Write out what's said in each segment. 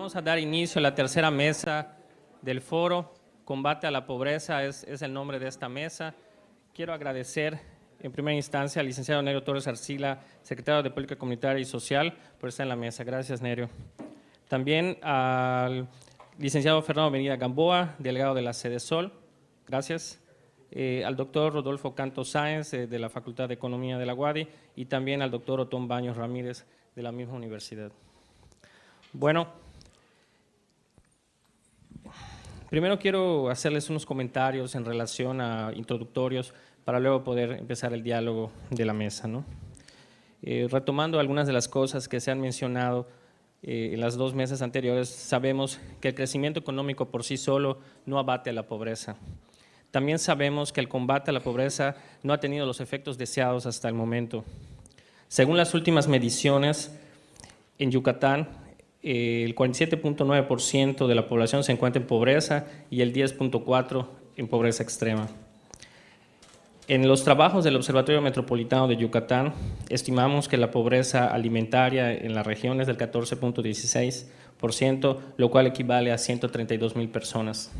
Vamos a dar inicio a la tercera mesa del foro. Combate a la pobreza es el nombre de esta mesa. Quiero agradecer en primera instancia al licenciado Nerio Torres Arcila, secretario de Política Comunitaria y Social, por estar en la mesa. Gracias, Nerio. También al licenciado Fernando Venida Gamboa, delegado de la Sede Sol. Gracias. Al doctor Rodolfo Canto Sáenz, de la Facultad de Economía de la UADY, y también al doctor Otón Baños Ramírez, de la misma universidad. Bueno, primero quiero hacerles unos comentarios en relación a introductorios para luego poder empezar el diálogo de la mesa, ¿no? Retomando algunas de las cosas que se han mencionado en las dos mesas anteriores, sabemos que el crecimiento económico por sí solo no abate a la pobreza. También sabemos que el combate a la pobreza no ha tenido los efectos deseados hasta el momento. Según las últimas mediciones, en Yucatán, el 47.9% de la población se encuentra en pobreza y el 10.4% en pobreza extrema. En los trabajos del Observatorio Metropolitano de Yucatán, estimamos que la pobreza alimentaria en la región es del 14.16%, lo cual equivale a 132,000 personas.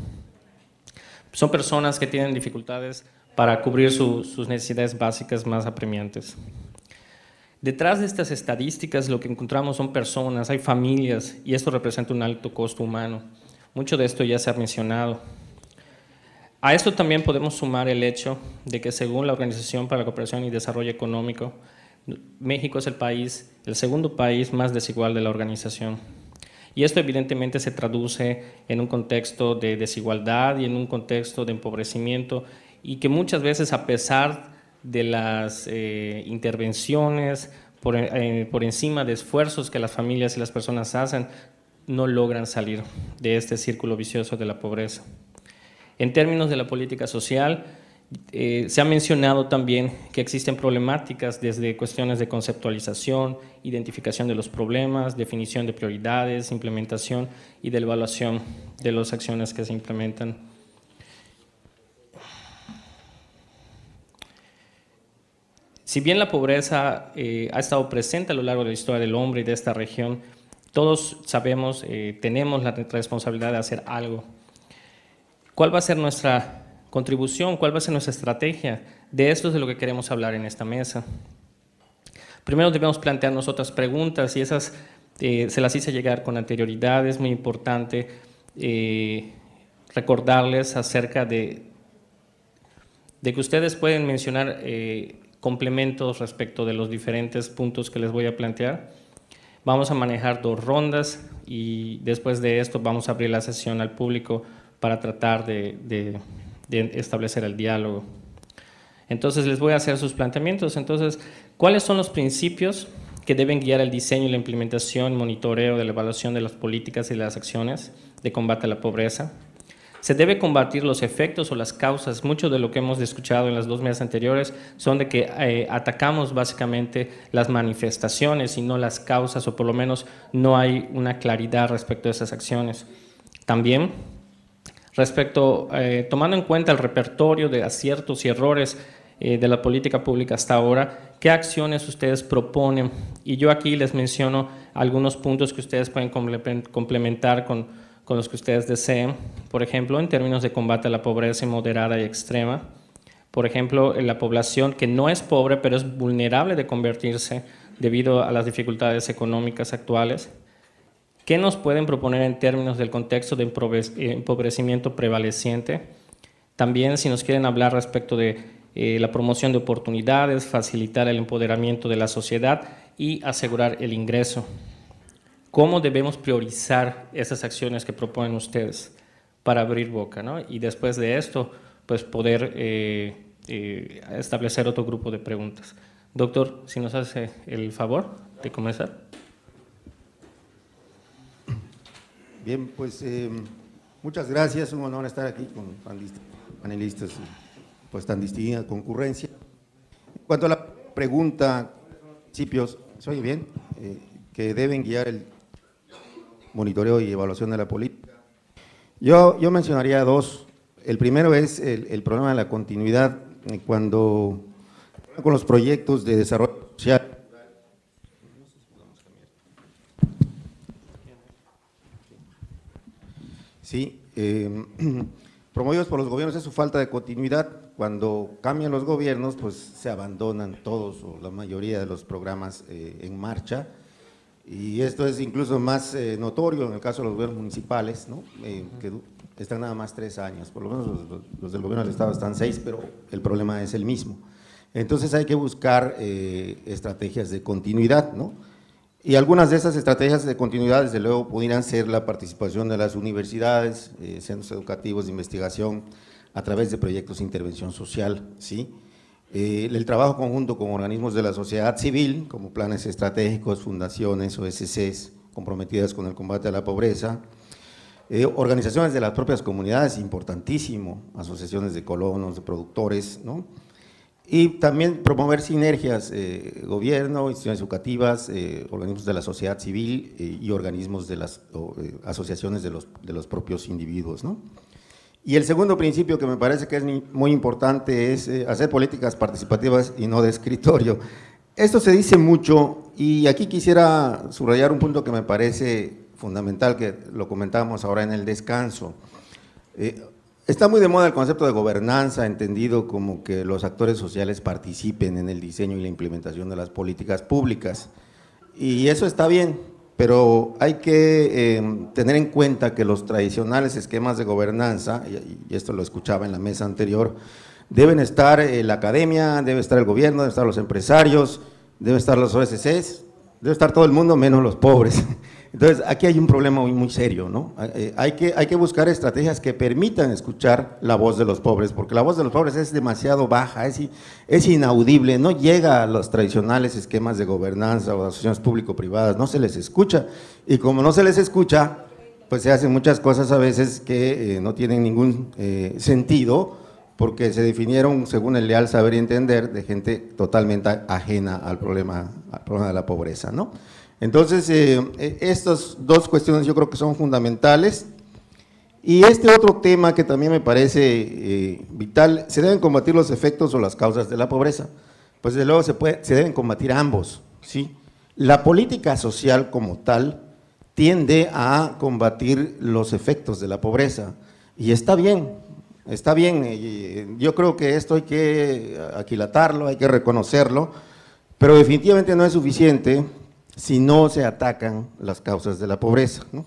Son personas que tienen dificultades para cubrir sus necesidades básicas más apremiantes. Detrás de estas estadísticas lo que encontramos son personas, hay familias, y esto representa un alto costo humano. Mucho de esto ya se ha mencionado. A esto también podemos sumar el hecho de que según la Organización para la Cooperación y Desarrollo Económico, México es el segundo país más desigual de la organización. Y esto evidentemente se traduce en un contexto de desigualdad y en un contexto de empobrecimiento, y que muchas veces, a pesar de las intervenciones por encima de esfuerzos que las familias y las personas hacen, no logran salir de este círculo vicioso de la pobreza. En términos de la política social, se ha mencionado también que existen problemáticas desde cuestiones de conceptualización, identificación de los problemas, definición de prioridades, implementación y de evaluación de las acciones que se implementan. Si bien la pobreza ha estado presente a lo largo de la historia del hombre y de esta región, todos sabemos, tenemos la responsabilidad de hacer algo. ¿Cuál va a ser nuestra contribución? ¿Cuál va a ser nuestra estrategia? De esto es de lo que queremos hablar en esta mesa. Primero debemos plantearnos otras preguntas, y esas se las hice llegar con anterioridad. Es muy importante recordarles acerca de que ustedes pueden mencionar complementos respecto de los diferentes puntos que les voy a plantear. Vamos a manejar 2 rondas y después de esto vamos a abrir la sesión al público para tratar de establecer el diálogo. Entonces les voy a hacer sus planteamientos. Entonces, ¿cuáles son los principios que deben guiar el diseño y la implementación, monitoreo de la evaluación de las políticas y las acciones de combate a la pobreza? Se debe combatir los efectos o las causas. Mucho de lo que hemos escuchado en las 2 mesas anteriores son de que atacamos básicamente las manifestaciones y no las causas, o por lo menos no hay una claridad respecto a esas acciones. También, tomando en cuenta el repertorio de aciertos y errores de la política pública hasta ahora, ¿qué acciones ustedes proponen? Y yo aquí les menciono algunos puntos que ustedes pueden complementar con los que ustedes deseen. Por ejemplo, en términos de combate a la pobreza moderada y extrema. Por ejemplo, en la población que no es pobre, pero es vulnerable de convertirse debido a las dificultades económicas actuales. ¿Qué nos pueden proponer en términos del contexto de empobrecimiento prevaleciente? También, si nos quieren hablar respecto de la promoción de oportunidades, facilitar el empoderamiento de la sociedad y asegurar el ingreso. ¿Cómo debemos priorizar esas acciones que proponen ustedes para abrir boca, ¿no? Y después de esto, pues poder establecer otro grupo de preguntas. Doctor, si nos hace el favor de comenzar. Bien, pues muchas gracias, un honor estar aquí con panelistas pues tan distinguida concurrencia. En cuanto a la pregunta, principios, ¿se oye bien? Que deben guiar el monitoreo y evaluación de la política. Yo mencionaría 2. El primero es el problema de la continuidad cuando con los proyectos de desarrollo social. ¿sí? Promovidos por los gobiernos es su falta de continuidad. Cuando cambian los gobiernos, pues se abandonan todos o la mayoría de los programas en marcha, y esto es incluso más notorio en el caso de los gobiernos municipales, ¿no? Que están nada más 3 años, por lo menos los del gobierno del Estado están 6, pero el problema es el mismo. Entonces hay que buscar estrategias de continuidad, ¿no? Y algunas de esas estrategias de continuidad, desde luego, pudieran ser la participación de las universidades, centros educativos de investigación, a través de proyectos de intervención social, ¿sí? El trabajo conjunto con organismos de la sociedad civil, como planes estratégicos, fundaciones, OSCs, comprometidas con el combate a la pobreza, organizaciones de las propias comunidades, importantísimo, asociaciones de colonos, de productores, ¿no? Y también promover sinergias, gobierno, instituciones educativas, organismos de la sociedad civil y organismos de las asociaciones de los propios individuos, ¿no? Y el segundo principio que me parece que es muy importante es hacer políticas participativas y no de escritorio. Esto se dice mucho y aquí quisiera subrayar un punto que me parece fundamental, que lo comentábamos ahora en el descanso. Está muy de moda el concepto de gobernanza, entendido como que los actores sociales participen en el diseño y la implementación de las políticas públicas, y eso está bien, pero hay que tener en cuenta que los tradicionales esquemas de gobernanza, y esto lo escuchaba en la mesa anterior, deben estar la academia, debe estar el gobierno, deben estar los empresarios, deben estar los OSCs, debe estar todo el mundo menos los pobres. Entonces, aquí hay un problema muy serio, ¿no? Hay que buscar estrategias que permitan escuchar la voz de los pobres, porque la voz de los pobres es demasiado baja, es inaudible, no llega a los tradicionales esquemas de gobernanza o de asociaciones público-privadas, no se les escucha, y como no se les escucha, pues se hacen muchas cosas a veces que no tienen ningún sentido, porque se definieron según el leal saber y entender de gente totalmente ajena al problema de la pobreza, ¿no? Entonces, estas dos cuestiones yo creo que son fundamentales. Y este otro tema que también me parece vital, se deben combatir los efectos o las causas de la pobreza. Pues desde luego se deben combatir ambos, ¿sí? La política social como tal tiende a combatir los efectos de la pobreza, y está bien, yo creo que esto hay que aquilatarlo, hay que reconocerlo, pero definitivamente no es suficiente si no se atacan las causas de la pobreza, ¿no?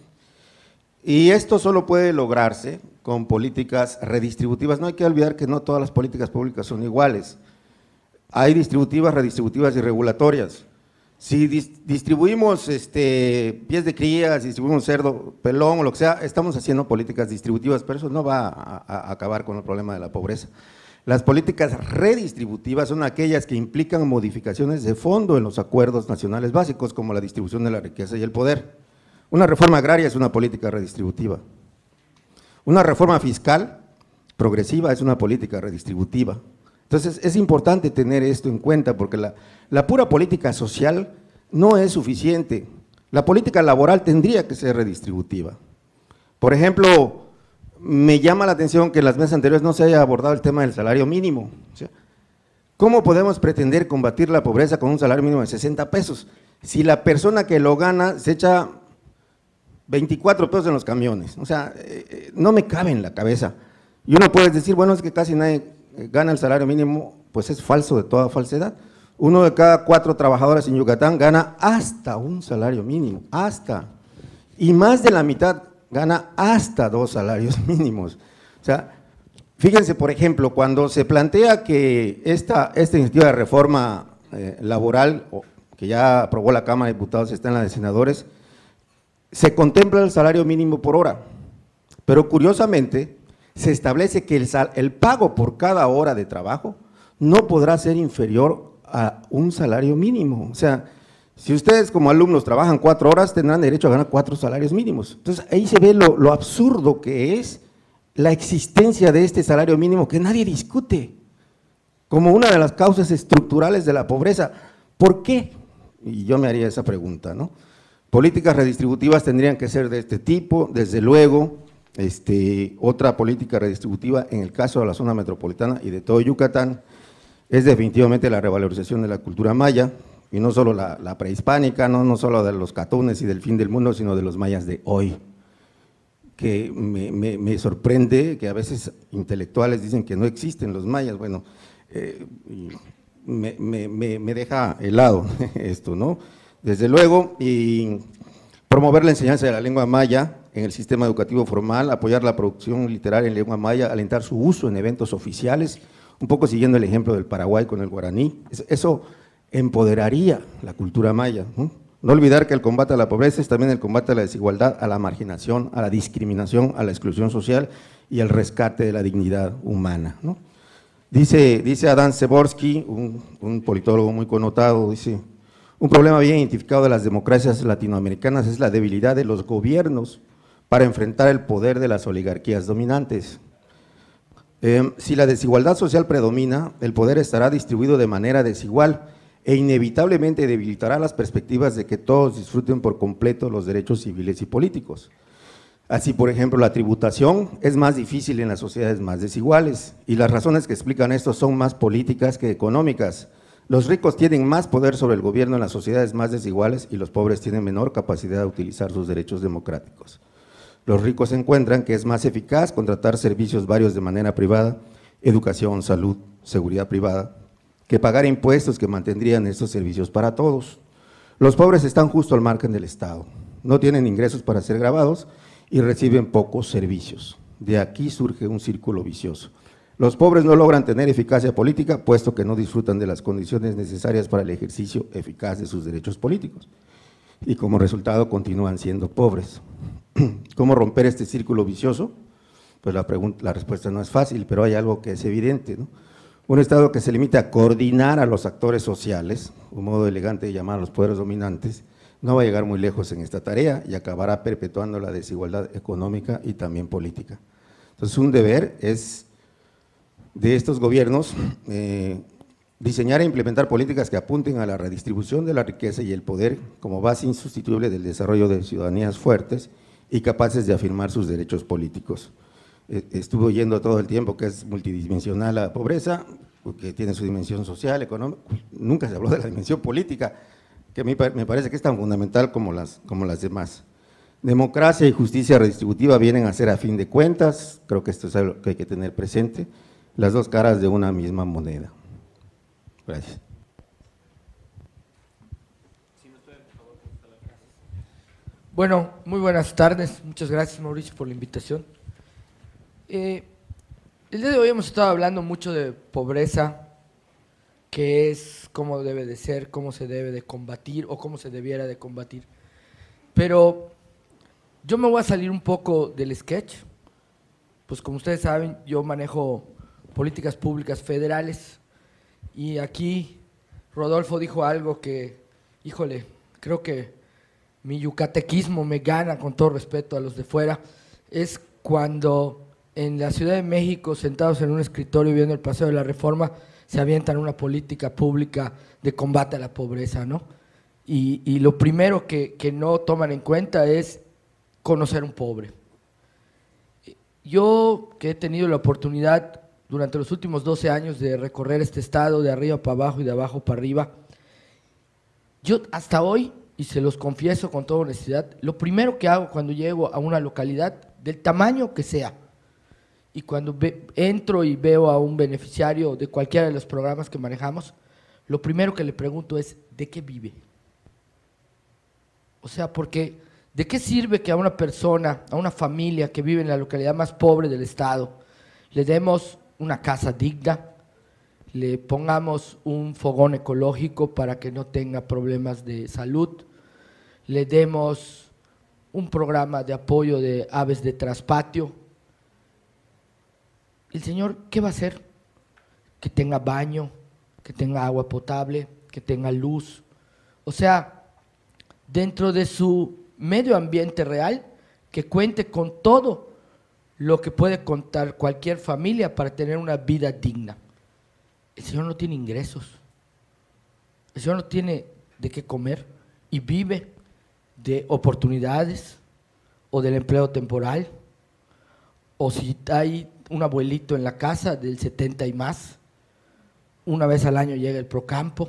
Y esto solo puede lograrse con políticas redistributivas. No hay que olvidar que no todas las políticas públicas son iguales. Hay distributivas, redistributivas y regulatorias. Si distribuimos pies de cría, si distribuimos cerdo, pelón o lo que sea, estamos haciendo políticas distributivas, pero eso no va a acabar con el problema de la pobreza. Las políticas redistributivas son aquellas que implican modificaciones de fondo en los acuerdos nacionales básicos, como la distribución de la riqueza y el poder. Una reforma agraria es una política redistributiva. Una reforma fiscal progresiva es una política redistributiva. Entonces, es importante tener esto en cuenta, porque la pura política social no es suficiente. La política laboral tendría que ser redistributiva. Por ejemplo, me llama la atención que en las mesas anteriores no se haya abordado el tema del salario mínimo. O sea, ¿cómo podemos pretender combatir la pobreza con un salario mínimo de 60 pesos? Si la persona que lo gana se echa 24 pesos en los camiones, o sea, no me cabe en la cabeza. Y uno puede decir, bueno, es que casi nadie gana el salario mínimo, pues es falso de toda falsedad. 1 de cada 4 trabajadores en Yucatán gana hasta un salario mínimo, y más de la mitad gana hasta 2 salarios mínimos. O sea, fíjense, por ejemplo, cuando se plantea que esta iniciativa de reforma laboral, que ya aprobó la Cámara de Diputados, está en la de Senadores, se contempla el salario mínimo por hora, pero curiosamente se establece que el pago por cada hora de trabajo no podrá ser inferior a un salario mínimo. O sea, si ustedes como alumnos trabajan 4 horas, tendrán derecho a ganar 4 salarios mínimos. Entonces, ahí se ve lo absurdo que es la existencia de este salario mínimo que nadie discute como una de las causas estructurales de la pobreza. ¿Por qué? Y yo me haría esa pregunta, ¿no? Políticas redistributivas tendrían que ser de este tipo, desde luego. Otra política redistributiva en el caso de la zona metropolitana y de todo Yucatán es definitivamente la revalorización de la cultura maya, y no solo la prehispánica, no solo de los catunes y del fin del mundo, sino de los mayas de hoy. que me sorprende que a veces intelectuales dicen que no existen los mayas. Bueno, me deja helado esto, ¿no? Desde luego, y promover la enseñanza de la lengua maya en el sistema educativo formal, apoyar la producción literaria en lengua maya, alentar su uso en eventos oficiales, un poco siguiendo el ejemplo del Paraguay con el guaraní. Eso empoderaría la cultura maya, ¿no? No olvidar que el combate a la pobreza es también el combate a la desigualdad, a la marginación, a la discriminación, a la exclusión social y al rescate de la dignidad humana, ¿no? Dice Adán Przeworski, un politólogo muy connotado, dice: un problema bien identificado de las democracias latinoamericanas es la debilidad de los gobiernos para enfrentar el poder de las oligarquías dominantes. Si la desigualdad social predomina, el poder estará distribuido de manera desigual e inevitablemente debilitará las perspectivas de que todos disfruten por completo los derechos civiles y políticos. Así, por ejemplo, la tributación es más difícil en las sociedades más desiguales, y las razones que explican esto son más políticas que económicas. Los ricos tienen más poder sobre el gobierno en las sociedades más desiguales y los pobres tienen menor capacidad de utilizar sus derechos democráticos. Los ricos encuentran que es más eficaz contratar servicios varios de manera privada, educación, salud, seguridad privada, que pagar impuestos que mantendrían estos servicios para todos. Los pobres están justo al margen del Estado, no tienen ingresos para ser grabados y reciben pocos servicios. De aquí surge un círculo vicioso. Los pobres no logran tener eficacia política, puesto que no disfrutan de las condiciones necesarias para el ejercicio eficaz de sus derechos políticos, y como resultado continúan siendo pobres. ¿Cómo romper este círculo vicioso? Pues la respuesta no es fácil, pero hay algo que es evidente, ¿no? Un Estado que se limita a coordinar a los actores sociales, un modo elegante de llamar a los poderes dominantes, no va a llegar muy lejos en esta tarea y acabará perpetuando la desigualdad económica y también política. Entonces, un deber es de estos gobiernos diseñar e implementar políticas que apunten a la redistribución de la riqueza y el poder como base insustituible del desarrollo de ciudadanías fuertes y capaces de afirmar sus derechos políticos. Estuve oyendo todo el tiempo que es multidimensional la pobreza, que tiene su dimensión social, económica. Nunca se habló de la dimensión política, que me parece que es tan fundamental como las demás. Democracia y justicia redistributiva vienen a ser, a fin de cuentas, creo que esto es algo que hay que tener presente, las dos caras de una misma moneda. Gracias. Bueno, muy buenas tardes, muchas gracias, Mauricio, por la invitación. El día de hoy hemos estado hablando mucho de pobreza, qué es, cómo debe de ser, cómo se debe de combatir o cómo se debiera de combatir. Pero yo me voy a salir un poco del sketch, pues como ustedes saben, yo manejo políticas públicas federales y aquí Rodolfo dijo algo que, híjole, creo que mi yucatequismo me gana, con todo respeto a los de fuera, es cuando en la Ciudad de México, sentados en un escritorio viendo el Paseo de la Reforma, se avientan una política pública de combate a la pobreza, ¿no? Y lo primero que no toman en cuenta es conocer un pobre. Yo, que he tenido la oportunidad durante los últimos 12 años de recorrer este estado de arriba para abajo y de abajo para arriba, yo hasta hoy, y se los confieso con toda honestidad, lo primero que hago cuando llego a una localidad, del tamaño que sea, y cuando entro y veo a un beneficiario de cualquiera de los programas que manejamos, lo primero que le pregunto es, ¿de qué vive? O sea, porque ¿de qué sirve que a una persona, a una familia que vive en la localidad más pobre del estado, le demos una casa digna, le pongamos un fogón ecológico para que no tenga problemas de salud, le demos un programa de apoyo de aves de traspatio? ¿El señor qué va a hacer? Que tenga baño, que tenga agua potable, que tenga luz. O sea, dentro de su medio ambiente real, que cuente con todo lo que puede contar cualquier familia para tener una vida digna. El señor no tiene ingresos, el señor no tiene de qué comer y vive de oportunidades o del empleo temporal, o si hay un abuelito en la casa del 70 y más, una vez al año llega el Procampo,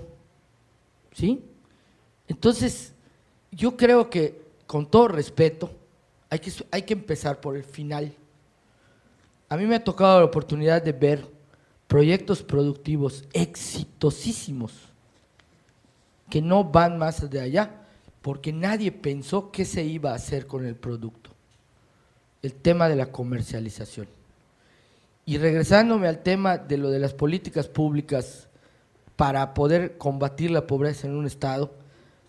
¿sí? Entonces, yo creo que, con todo respeto, hay que empezar por el final. A mí me ha tocado la oportunidad de ver proyectos productivos exitosísimos que no van más de allá, porque nadie pensó qué se iba a hacer con el producto. El tema de la comercialización. Y regresándome al tema de lo de las políticas públicas para poder combatir la pobreza en un estado,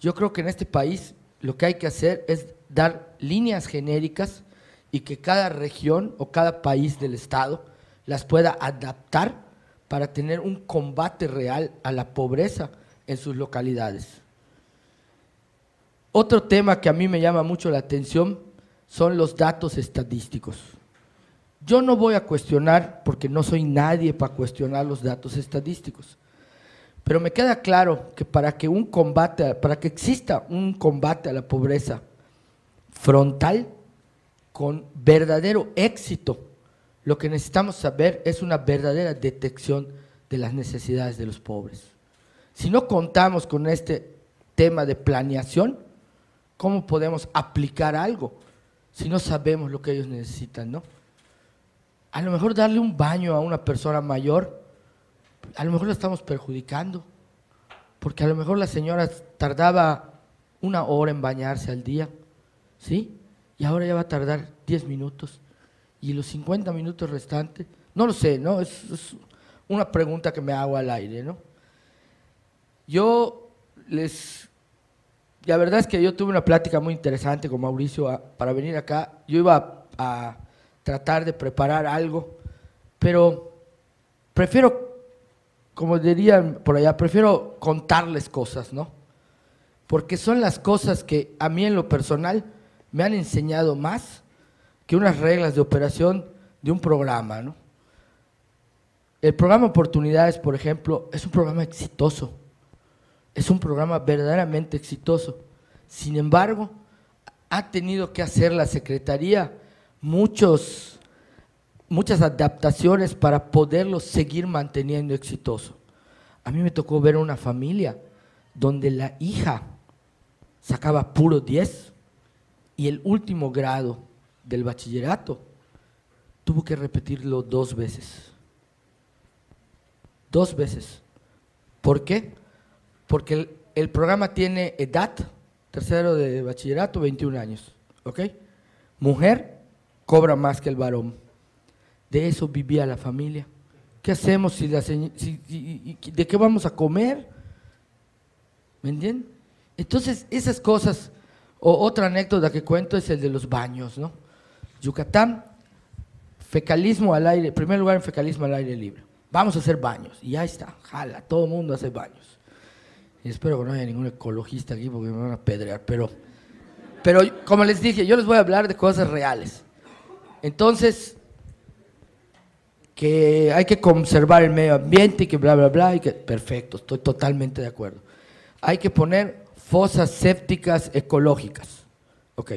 yo creo que en este país lo que hay que hacer es dar líneas genéricas y que cada región o cada país del estado las pueda adaptar para tener un combate real a la pobreza en sus localidades. Otro tema que a mí me llama mucho la atención son los datos estadísticos. Yo no voy a cuestionar, porque no soy nadie para cuestionar los datos estadísticos, pero me queda claro que para que exista un combate a la pobreza frontal, con verdadero éxito, lo que necesitamos saber es una verdadera detección de las necesidades de los pobres. Si no contamos con este tema de planeación, ¿cómo podemos aplicar algo si no sabemos lo que ellos necesitan, no? A lo mejor darle un baño a una persona mayor, a lo mejor la estamos perjudicando, porque a lo mejor la señora tardaba 1 hora en bañarse al día, ¿sí? Y ahora ya va a tardar 10 minutos, y los 50 minutos restantes, no lo sé, ¿no? Es una pregunta que me hago al aire, ¿no? La verdad es que yo tuve una plática muy interesante con Mauricio para venir acá. Yo iba a tratar de preparar algo, pero prefiero, como dirían por allá, prefiero contarles cosas, ¿no? Porque son las cosas que a mí en lo personal me han enseñado más que unas reglas de operación de un programa, ¿no? El programa Oportunidades, por ejemplo, es un programa exitoso, es un programa verdaderamente exitoso. Sin embargo, ha tenido que hacer la Secretaría muchas adaptaciones para poderlo seguir manteniendo exitoso. A mí me tocó ver una familia donde la hija sacaba puro 10 y el último grado del bachillerato tuvo que repetirlo 2 veces. 2 veces. ¿Por qué? Porque el programa tiene edad, tercero de bachillerato, 21 años, ¿ok? Mujer cobra más que el varón. De eso vivía la familia. ¿Qué hacemos de qué vamos a comer? ¿Me entienden? Entonces, esas cosas, o otra anécdota que cuento es el de los baños, ¿no? Yucatán, fecalismo al aire, en primer lugar en fecalismo al aire libre. Vamos a hacer baños, y ya está, jala, todo el mundo hace baños. Y espero que no haya ningún ecologista aquí porque me van a apedrear, pero como les dije, yo les voy a hablar de cosas reales. Entonces, que hay que conservar el medio ambiente y que bla, bla, bla, y que, perfecto, estoy totalmente de acuerdo. Hay que poner fosas sépticas ecológicas, ok.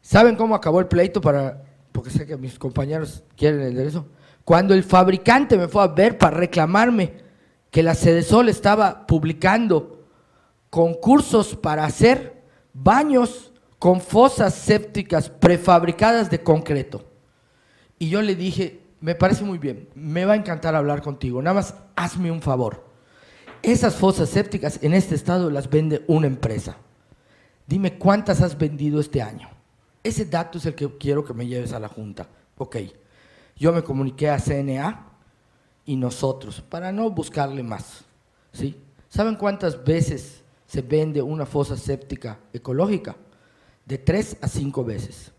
¿Saben cómo acabó el pleito? Porque sé que mis compañeros quieren el derecho. Cuando el fabricante me fue a ver para reclamarme que la Sedesol estaba publicando concursos para hacer baños con fosas sépticas prefabricadas de concreto. Y yo le dije, me parece muy bien, me va a encantar hablar contigo, nada más hazme un favor. Esas fosas sépticas en este estado las vende una empresa. Dime cuántas has vendido este año. Ese dato es el que quiero que me lleves a la Junta. Ok, yo me comuniqué a CNA y nosotros, para no buscarle más, ¿sí? ¿Saben cuántas veces se vende una fosa séptica ecológica? De 3 a 5 veces.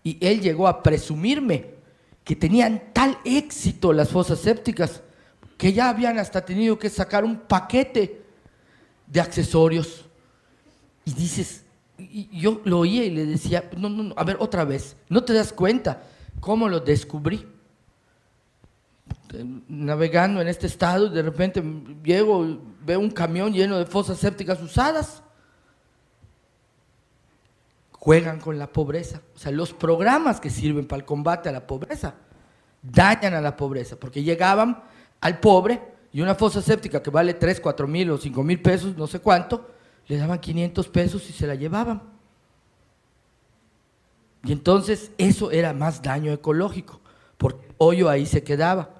Y él llegó a presumirme que tenían tal éxito las fosas sépticas que ya habían hasta tenido que sacar un paquete de accesorios. Y dices, y yo lo oía y le decía, no, a ver, otra vez, ¿no te das cuenta cómo lo descubrí? Navegando en este estado, de repente llego, veo un camión lleno de fosas sépticas usadas. Juegan con la pobreza. O sea, los programas que sirven para el combate a la pobreza dañan a la pobreza, porque llegaban al pobre y una fosa séptica que vale 3, 4 mil o 5 mil pesos, no sé cuánto, le daban 500 pesos y se la llevaban. Y entonces eso era más daño ecológico, porque hoyo ahí se quedaba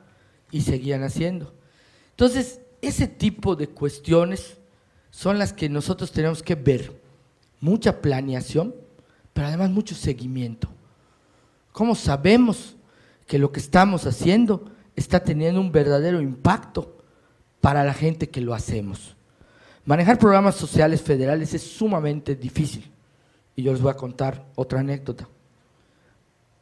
y seguían haciendo. Entonces, ese tipo de cuestiones son las que nosotros tenemos que ver. Mucha planeación, pero además mucho seguimiento. ¿Cómo sabemos que lo que estamos haciendo está teniendo un verdadero impacto para la gente que lo hacemos? Manejar programas sociales federales es sumamente difícil. Y yo les voy a contar otra anécdota.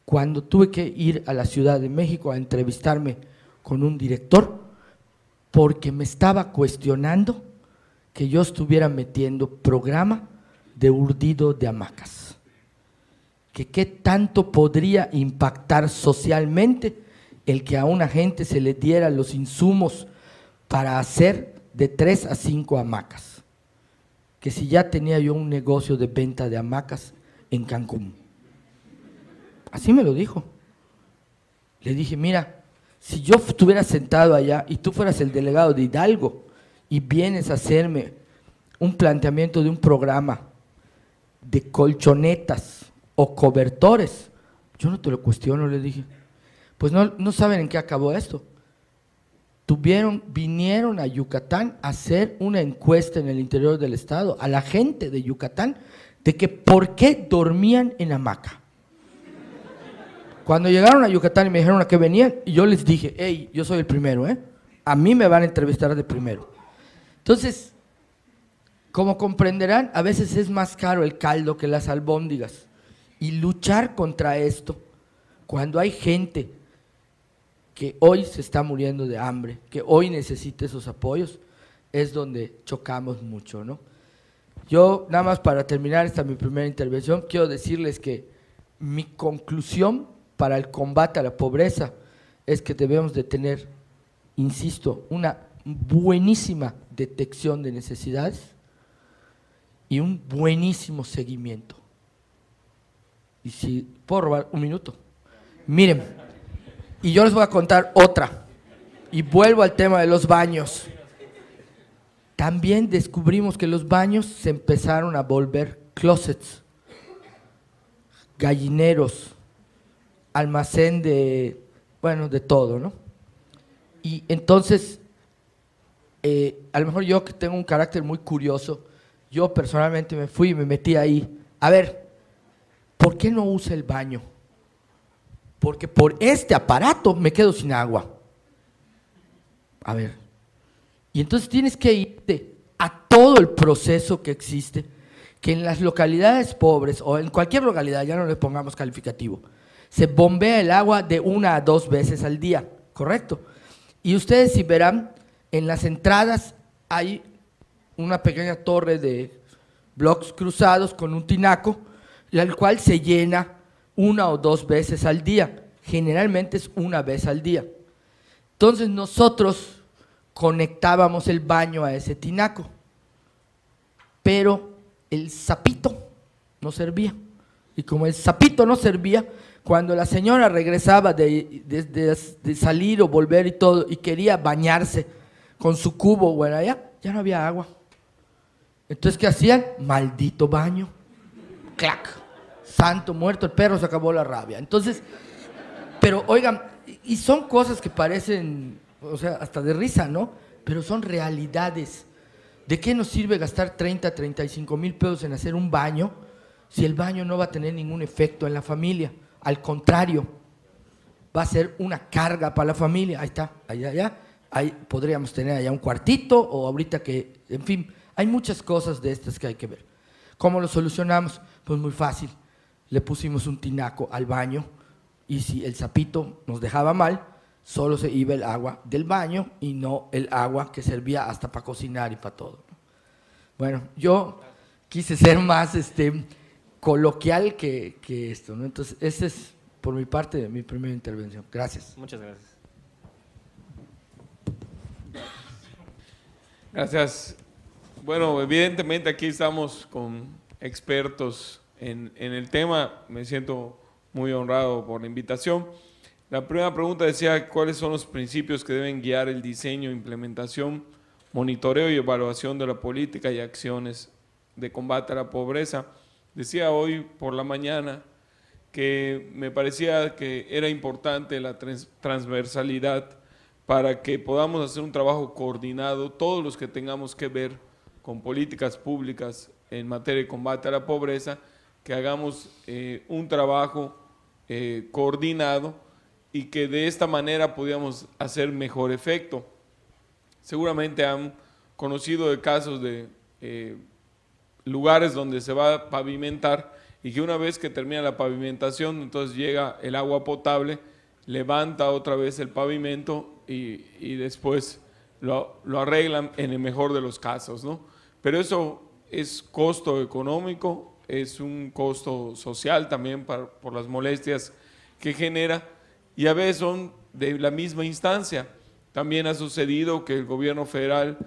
Cuando tuve que ir a la Ciudad de México a entrevistarme con un director, porque me estaba cuestionando que yo estuviera metiendo programa de urdido de hamacas. Que qué tanto podría impactar socialmente el que a una gente se le diera los insumos para hacer de 3 a 5 hamacas. Que si ya tenía yo un negocio de venta de hamacas en Cancún. Así me lo dijo. Le dije, mira, si yo estuviera sentado allá y tú fueras el delegado de Hidalgo y vienes a hacerme un planteamiento de un programa de colchonetas o cobertores, yo no te lo cuestiono, le dije. Pues no saben en qué acabó esto. Vinieron a Yucatán a hacer una encuesta en el interior del estado, a la gente de Yucatán, de que por qué dormían en hamaca. Cuando llegaron a Yucatán y me dijeron a qué venían, y yo les dije, hey, yo soy el primero, a mí me van a entrevistar de primero. Entonces, como comprenderán, a veces es más caro el caldo que las albóndigas. Y luchar contra esto, cuando hay gente que hoy se está muriendo de hambre, que hoy necesita esos apoyos, es donde chocamos mucho, ¿no? Yo, nada más para terminar esta mi primera intervención, quiero decirles que mi conclusión para el combate a la pobreza es que debemos de tener, insisto, una buenísima detección de necesidades y un buenísimo seguimiento. Y si puedo robar un minuto, miren, y yo les voy a contar otra, y vuelvo al tema de los baños. También descubrimos que los baños se empezaron a volver closets, gallineros, almacén de, bueno, de todo, ¿no? Y entonces, a lo mejor yo que tengo un carácter muy curioso, yo personalmente me fui y me metí ahí. A ver, ¿por qué no usa el baño? Porque por este aparato me quedo sin agua. A ver, y entonces tienes que irte a todo el proceso que existe, que en las localidades pobres o en cualquier localidad, ya no le pongamos calificativo, se bombea el agua de 1 a 2 veces al día, ¿correcto? Y ustedes si verán, en las entradas hay una pequeña torre de bloques cruzados con un tinaco, el cual se llena 1 o 2 veces al día, generalmente es 1 vez al día. Entonces nosotros conectábamos el baño a ese tinaco, pero el sapito no servía. Y como el sapito no servía, cuando la señora regresaba de salir o volver y todo, y quería bañarse con su cubo, bueno, ya no había agua. Entonces, ¿qué hacían? Maldito baño. ¡Clac! Santo muerto, el perro se acabó la rabia. Entonces, pero oigan, y son cosas que parecen, o sea, hasta de risa, ¿no? Pero son realidades. ¿De qué nos sirve gastar 30, 35 mil pesos en hacer un baño si el baño no va a tener ningún efecto en la familia? Al contrario, va a ser una carga para la familia. Ahí está, allá. Ahí podríamos tener allá un cuartito o ahorita que, en fin, hay muchas cosas de estas que hay que ver. ¿Cómo lo solucionamos? Pues muy fácil. Le pusimos un tinaco al baño y si el sapito nos dejaba mal, solo se iba el agua del baño y no el agua que servía hasta para cocinar y para todo. Bueno, yo quise ser más coloquial que esto, ¿no? Entonces, esa es por mi parte mi primera intervención. Gracias. Muchas gracias. Gracias. Bueno, evidentemente aquí estamos con expertos en el tema. Me siento muy honrado por la invitación. La primera pregunta decía, ¿cuáles son los principios que deben guiar el diseño, implementación, monitoreo y evaluación de la política y acciones de combate a la pobreza? Decía hoy por la mañana que me parecía que era importante la transversalidad para que podamos hacer un trabajo coordinado, todos los que tengamos que ver con políticas públicas en materia de combate a la pobreza, que hagamos un trabajo coordinado y que de esta manera podíamos hacer mejor efecto. Seguramente han conocido de casos de lugares donde se va a pavimentar y que una vez que termina la pavimentación, entonces llega el agua potable, levanta otra vez el pavimento y después lo arreglan en el mejor de los casos, ¿no? Pero eso es costo económico, es un costo social también por las molestias que genera, y a veces son de la misma instancia. También ha sucedido que el gobierno federal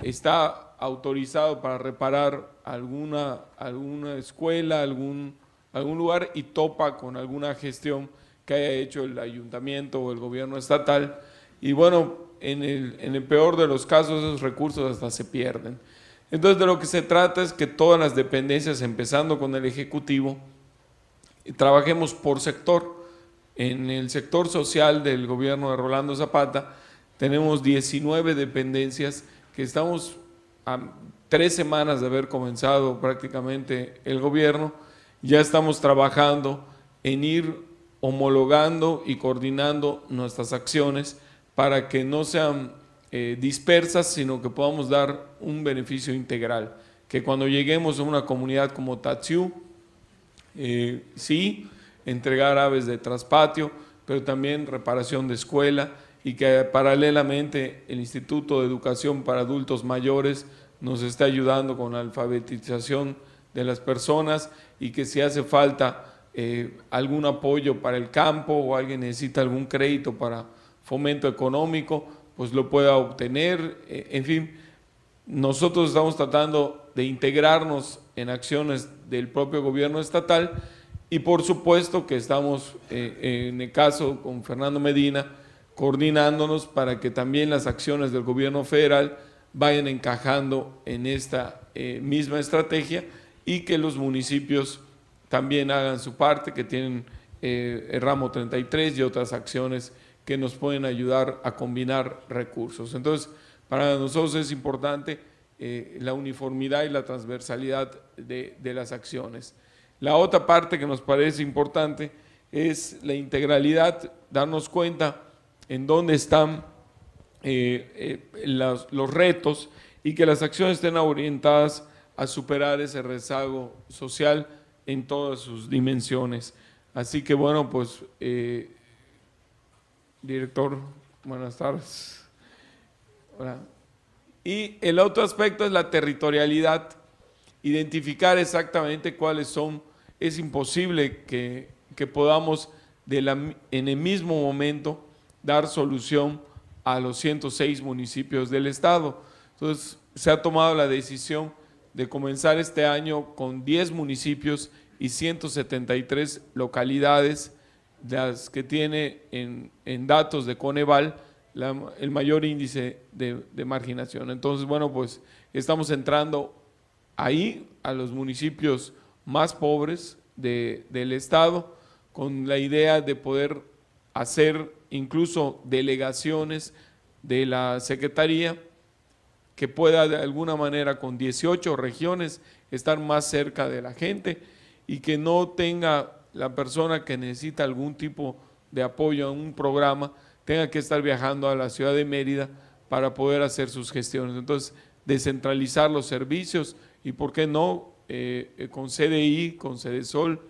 está autorizado para reparar alguna escuela, algún lugar, y topa con alguna gestión que haya hecho el ayuntamiento o el gobierno estatal, y bueno, en el peor de los casos esos recursos hasta se pierden. Entonces de lo que se trata es que todas las dependencias, empezando con el Ejecutivo, trabajemos por sector. En el sector social del gobierno de Rolando Zapata tenemos 19 dependencias que estamos a 3 semanas de haber comenzado prácticamente el gobierno, ya estamos trabajando en ir homologando y coordinando nuestras acciones para que no sean dispersas, sino que podamos dar un beneficio integral, que cuando lleguemos a una comunidad como Tatsiú, sí, entregar aves de traspatio, pero también reparación de escuela, y que paralelamente el Instituto de Educación para Adultos Mayores nos está ayudando con la alfabetización de las personas, y que si hace falta algún apoyo para el campo o alguien necesita algún crédito para fomento económico, pues lo pueda obtener. En fin, nosotros estamos tratando de integrarnos en acciones del propio gobierno estatal, y por supuesto que estamos en el caso con Fernando Medina coordinándonos para que también las acciones del gobierno federal vayan encajando en esta misma estrategia, y que los municipios también hagan su parte, que tienen el ramo 33 y otras acciones que nos pueden ayudar a combinar recursos. Entonces, para nosotros es importante la uniformidad y la transversalidad de las acciones. La otra parte que nos parece importante es la integralidad, darnos cuenta en dónde están los retos, y que las acciones estén orientadas a superar ese rezago social en todas sus dimensiones. Así que bueno, pues director, buenas tardes. Hola. Y el otro aspecto es la territorialidad, identificar exactamente cuáles son. Es imposible que podamos en el mismo momento dar solución a los 106 municipios del estado. Entonces se ha tomado la decisión de comenzar este año con 10 municipios y 173 localidades, las que tiene en datos de Coneval el mayor índice de marginación. Entonces, bueno, pues estamos entrando ahí a los municipios más pobres del estado, con la idea de poder hacer incluso delegaciones de la Secretaría que pueda de alguna manera con 18 regiones estar más cerca de la gente, y que no tenga la persona que necesita algún tipo de apoyo a un programa tenga que estar viajando a la ciudad de Mérida para poder hacer sus gestiones. Entonces, descentralizar los servicios, y por qué no con CDI, con CDSOL,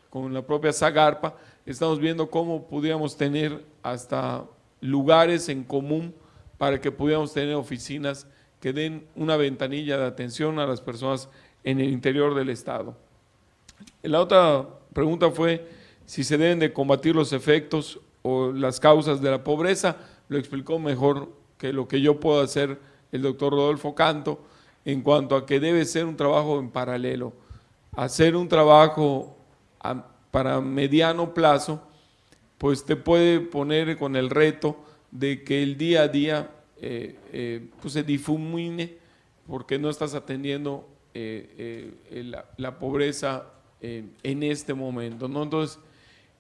con la propia Zagarpa, estamos viendo cómo pudiéramos tener hasta lugares en común para que pudiéramos tener oficinas que den una ventanilla de atención a las personas en el interior del estado. La otra pregunta fue si se deben de combatir los efectos o las causas de la pobreza. Lo explicó mejor que lo que yo puedo hacer el doctor Rodolfo Canto, en cuanto a que debe ser un trabajo en paralelo. Hacer un trabajo para mediano plazo, pues te puede poner con el reto de que el día a día pues se difumine, porque no estás atendiendo la pobreza en este momento, ¿no? Entonces,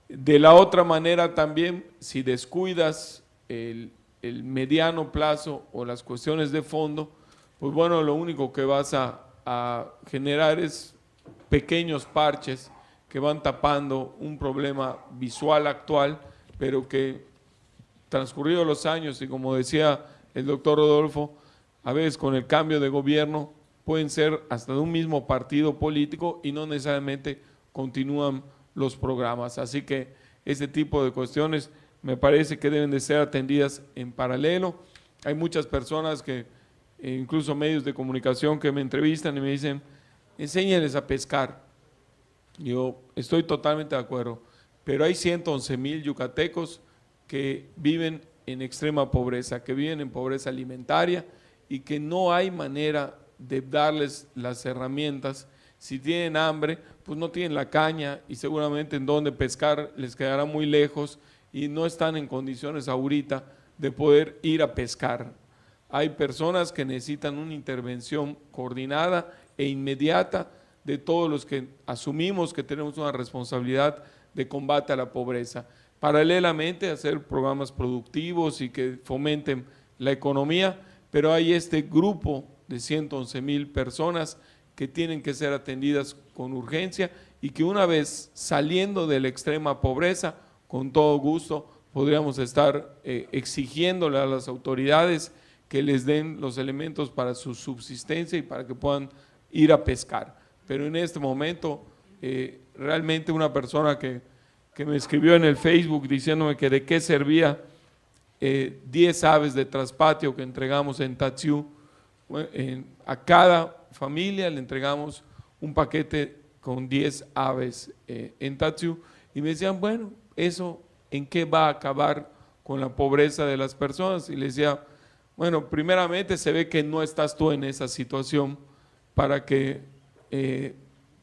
de la otra manera también, si descuidas el mediano plazo o las cuestiones de fondo, pues bueno, lo único que vas a generar es pequeños parches que van tapando un problema visual actual, pero que transcurridos los años, y como decía el doctor Rodolfo, a veces con el cambio de gobierno pueden ser hasta de un mismo partido político y no necesariamente continúan los programas. Así que este tipo de cuestiones me parece que deben de ser atendidas en paralelo. Hay muchas personas que, incluso medios de comunicación, que me entrevistan y me dicen, enséñales a pescar. Yo estoy totalmente de acuerdo, pero hay 111,000 yucatecos que viven en extrema pobreza, que viven en pobreza alimentaria y que no hay manera de darles las herramientas. Si tienen hambre, pues no tienen la caña y seguramente en donde pescar les quedará muy lejos y no están en condiciones ahorita de poder ir a pescar. Hay personas que necesitan una intervención coordinada e inmediata de todos los que asumimos que tenemos una responsabilidad de combate a la pobreza. Paralelamente, hacer programas productivos y que fomenten la economía, pero hay este grupo de 111,000 personas que tienen que ser atendidas con urgencia y que una vez saliendo de la extrema pobreza, con todo gusto podríamos estar exigiéndole a las autoridades que les den los elementos para su subsistencia y para que puedan ir a pescar. Pero en este momento, realmente una persona que me escribió en el Facebook diciéndome que de qué servía 10 aves de traspatio que entregamos en Tatsiú. A cada familia le entregamos un paquete con 10 aves en Tatsiú y me decían, bueno, ¿eso en qué va a acabar con la pobreza de las personas? Y les decía, bueno, primeramente se ve que no estás tú en esa situación para que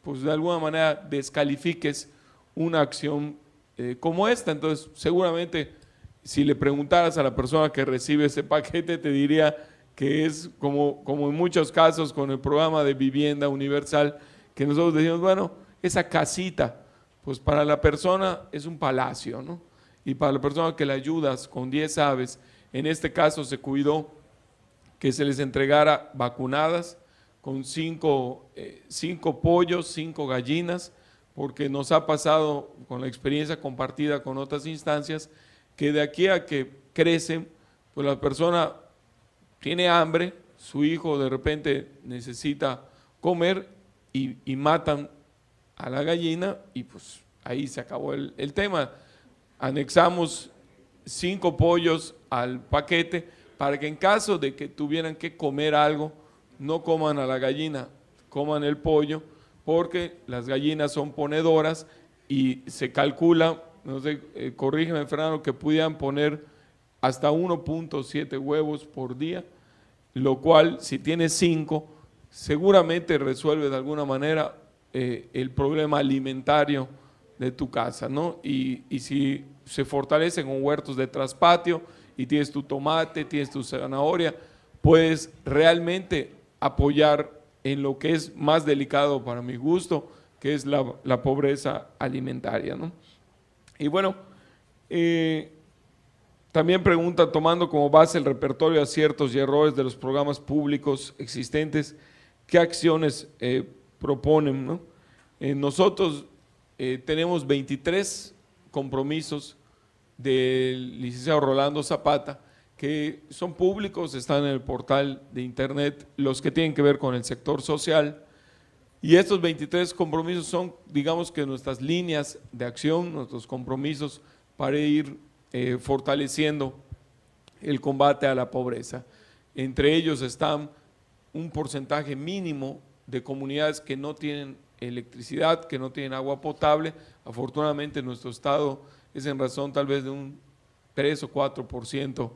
pues de alguna manera descalifiques una acción como esta. Entonces seguramente si le preguntaras a la persona que recibe ese paquete te diría que es como en muchos casos con el programa de vivienda universal, que nosotros decimos, bueno, esa casita, pues para la persona es un palacio, ¿no? Y para la persona que le ayudas con 10 aves, en este caso se cuidó que se les entregara vacunadas con 5 pollos, 5 gallinas, porque nos ha pasado con la experiencia compartida con otras instancias, que de aquí a que crecen, pues la persona tiene hambre, su hijo de repente necesita comer y matan a la gallina y pues ahí se acabó el tema. Anexamos 5 pollos al paquete para que en caso de que tuvieran que comer algo, no coman a la gallina, coman el pollo, porque las gallinas son ponedoras y se calcula, no sé, corrígeme Fernando, que pudieran poner hasta 1.7 huevos por día, lo cual si tienes 5, seguramente resuelve de alguna manera el problema alimentario de tu casa, ¿no? Y si se fortalecen con huertos de traspatio y tienes tu tomate, tienes tu zanahoria, puedes realmente apoyar en lo que es más delicado para mi gusto, que es la pobreza alimentaria, ¿no? Y bueno, también pregunta, tomando como base el repertorio de aciertos y errores de los programas públicos existentes, ¿qué acciones proponen, ¿no? Nosotros tenemos 23 compromisos del licenciado Rolando Zapata, que son públicos, están en el portal de internet, los que tienen que ver con el sector social, y estos 23 compromisos son, digamos que nuestras líneas de acción, nuestros compromisos para ir fortaleciendo el combate a la pobreza. Entre ellos están un porcentaje mínimo de comunidades que no tienen electricidad, que no tienen agua potable. Afortunadamente nuestro estado es en razón tal vez de un 3 o 4%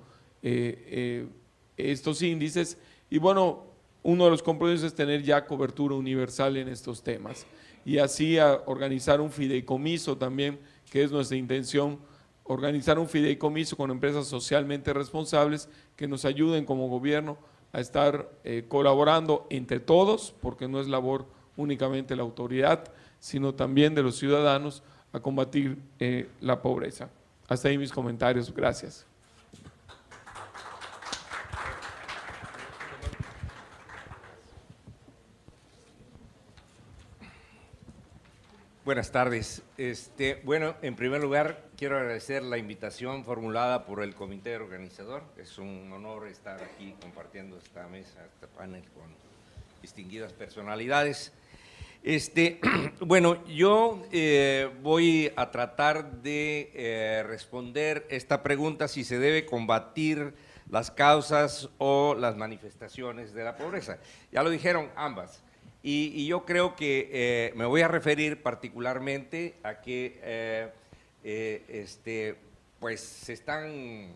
estos índices, y bueno, uno de los compromisos es tener ya cobertura universal en estos temas y así a organizar un fideicomiso también, que es nuestra intención, organizar un fideicomiso con empresas socialmente responsables que nos ayuden como gobierno a estar colaborando entre todos, porque no es labor únicamente la autoridad, sino también de los ciudadanos a combatir la pobreza. Hasta ahí mis comentarios. Gracias. Buenas tardes. Bueno, en primer lugar, quiero agradecer la invitación formulada por el comité organizador. Es un honor estar aquí compartiendo esta mesa, este panel con distinguidas personalidades. Bueno, yo voy a tratar de responder esta pregunta, si se debe combatir las causas o las manifestaciones de la pobreza. Ya lo dijeron ambas. Y yo creo que me voy a referir particularmente a que pues se están,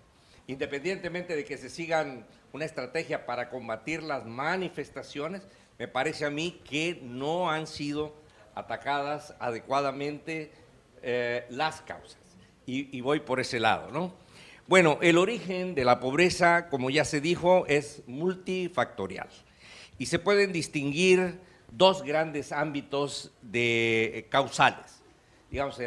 independientemente de que se sigan una estrategia para combatir las manifestaciones, me parece a mí que no han sido atacadas adecuadamente las causas. Y voy por ese lado, ¿no? Bueno, el origen de la pobreza, como ya se dijo, es multifactorial. Y se pueden distinguir dos grandes ámbitos de causales, digamos,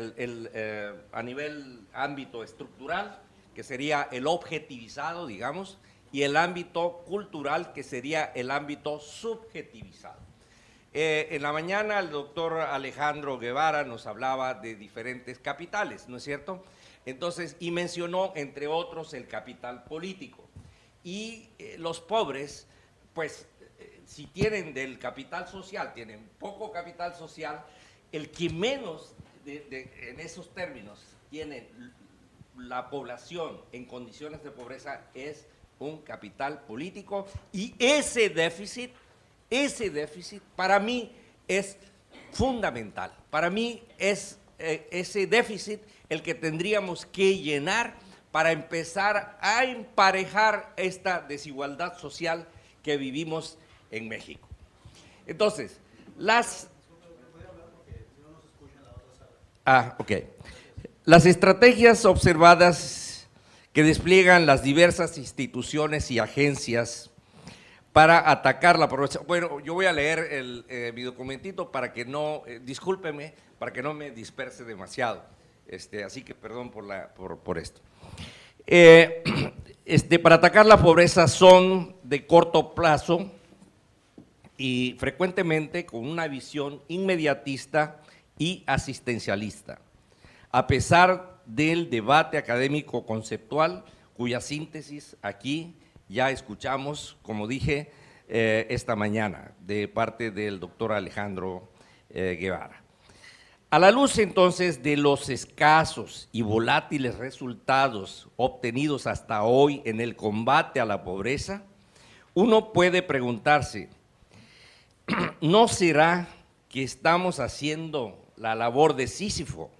a nivel ámbito estructural, que sería el objetivizado, digamos, y el ámbito cultural, que sería el ámbito subjetivizado. En la mañana el doctor Alejandro Guevara nos hablaba de diferentes capitales, ¿no es cierto? Entonces, y mencionó, entre otros, el capital político. Y los pobres, pues, si tienen del capital social, tienen poco capital social, el que menos en esos términos tiene la población en condiciones de pobreza es un capital político, y ese déficit para mí es fundamental. Para mí es ese déficit el que tendríamos que llenar para empezar a emparejar esta desigualdad social que vivimos en México. Entonces, las estrategias observadas que despliegan las diversas instituciones y agencias para atacar la pobreza. Bueno, yo voy a leer mi documentito para que no, discúlpeme, para que no me disperse demasiado. Así que perdón por esto. Para atacar la pobreza son de corto plazo y frecuentemente con una visión inmediatista y asistencialista, a pesar del debate académico conceptual, cuya síntesis aquí ya escuchamos, como dije, esta mañana, de parte del doctor Alejandro Guevara. A la luz entonces de los escasos y volátiles resultados obtenidos hasta hoy en el combate a la pobreza, uno puede preguntarse, ¿no será que estamos haciendo la labor de Sísifo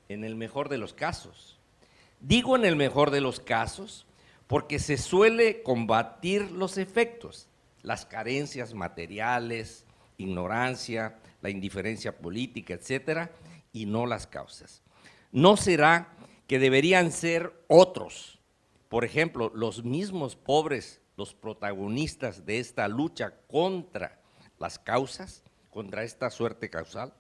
en el mejor de los casos? Digo en el mejor de los casos porque se suele combatir los efectos, las carencias materiales, ignorancia, la indiferencia política, etcétera, y no las causas. ¿No será que deberían ser otros, por ejemplo, los mismos pobres, los protagonistas de esta lucha contra las causas, contra esta suerte causal?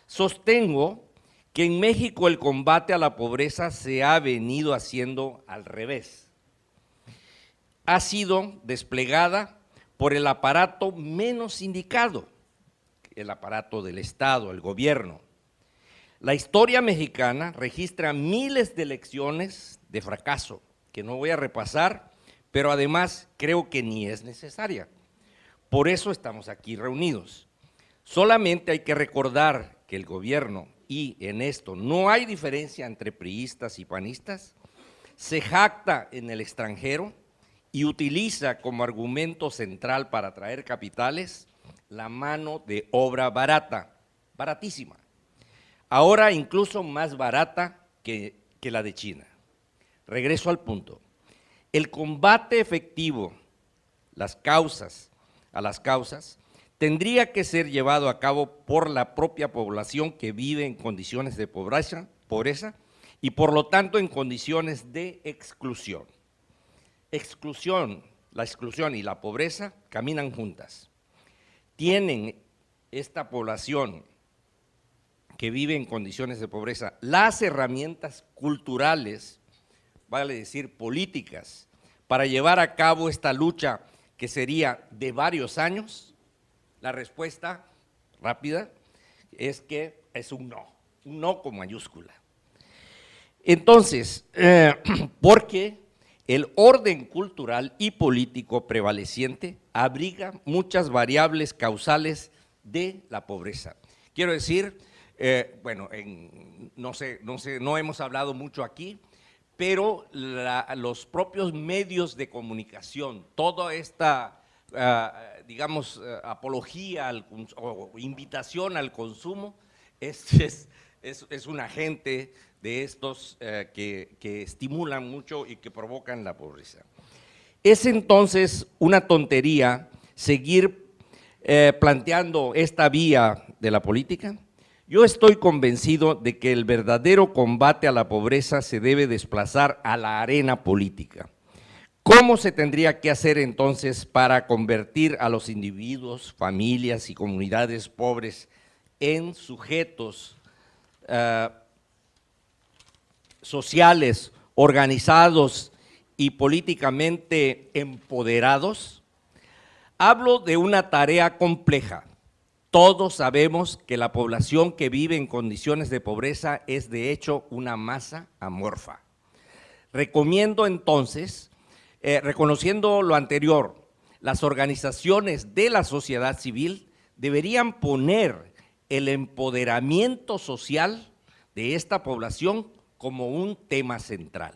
Sostengo que en México el combate a la pobreza se ha venido haciendo al revés. Ha sido desplegada por el aparato menos indicado, el aparato del Estado, el gobierno. La historia mexicana registra miles de lecciones de fracaso, que no voy a repasar, pero además creo que ni es necesaria. Por eso estamos aquí reunidos. Solamente hay que recordar que el gobierno, y en esto no hay diferencia entre priistas y panistas, se jacta en el extranjero y utiliza como argumento central para atraer capitales la mano de obra barata, baratísima, ahora incluso más barata que la de China. Regreso al punto. El combate efectivo a las causas tendría que ser llevado a cabo por la propia población que vive en condiciones de pobreza y por lo tanto en condiciones de exclusión. La exclusión y la pobreza caminan juntas. Tienen esta población que vive en condiciones de pobreza las herramientas culturales, vale decir políticas, para llevar a cabo esta lucha que sería de varios años? La respuesta rápida es que es un no con mayúscula. Entonces, porque el orden cultural y político prevaleciente abriga muchas variables causales de la pobreza. Quiero decir, bueno, no hemos hablado mucho aquí, pero los propios medios de comunicación, toda esta, digamos, apología o invitación al consumo, es un agente de estos que estimulan mucho y que provocan la pobreza. Es entonces una tontería seguir planteando esta vía de la política. Yo estoy convencido de que el verdadero combate a la pobreza se debe desplazar a la arena política. ¿Cómo se tendría que hacer entonces para convertir a los individuos, familias y comunidades pobres en sujetos sociales, organizados y políticamente empoderados? Hablo de una tarea compleja. Todos sabemos que la población que vive en condiciones de pobreza es de hecho una masa amorfa. Recomiendo entonces, reconociendo lo anterior, las organizaciones de la sociedad civil deberían poner el empoderamiento social de esta población como un tema central,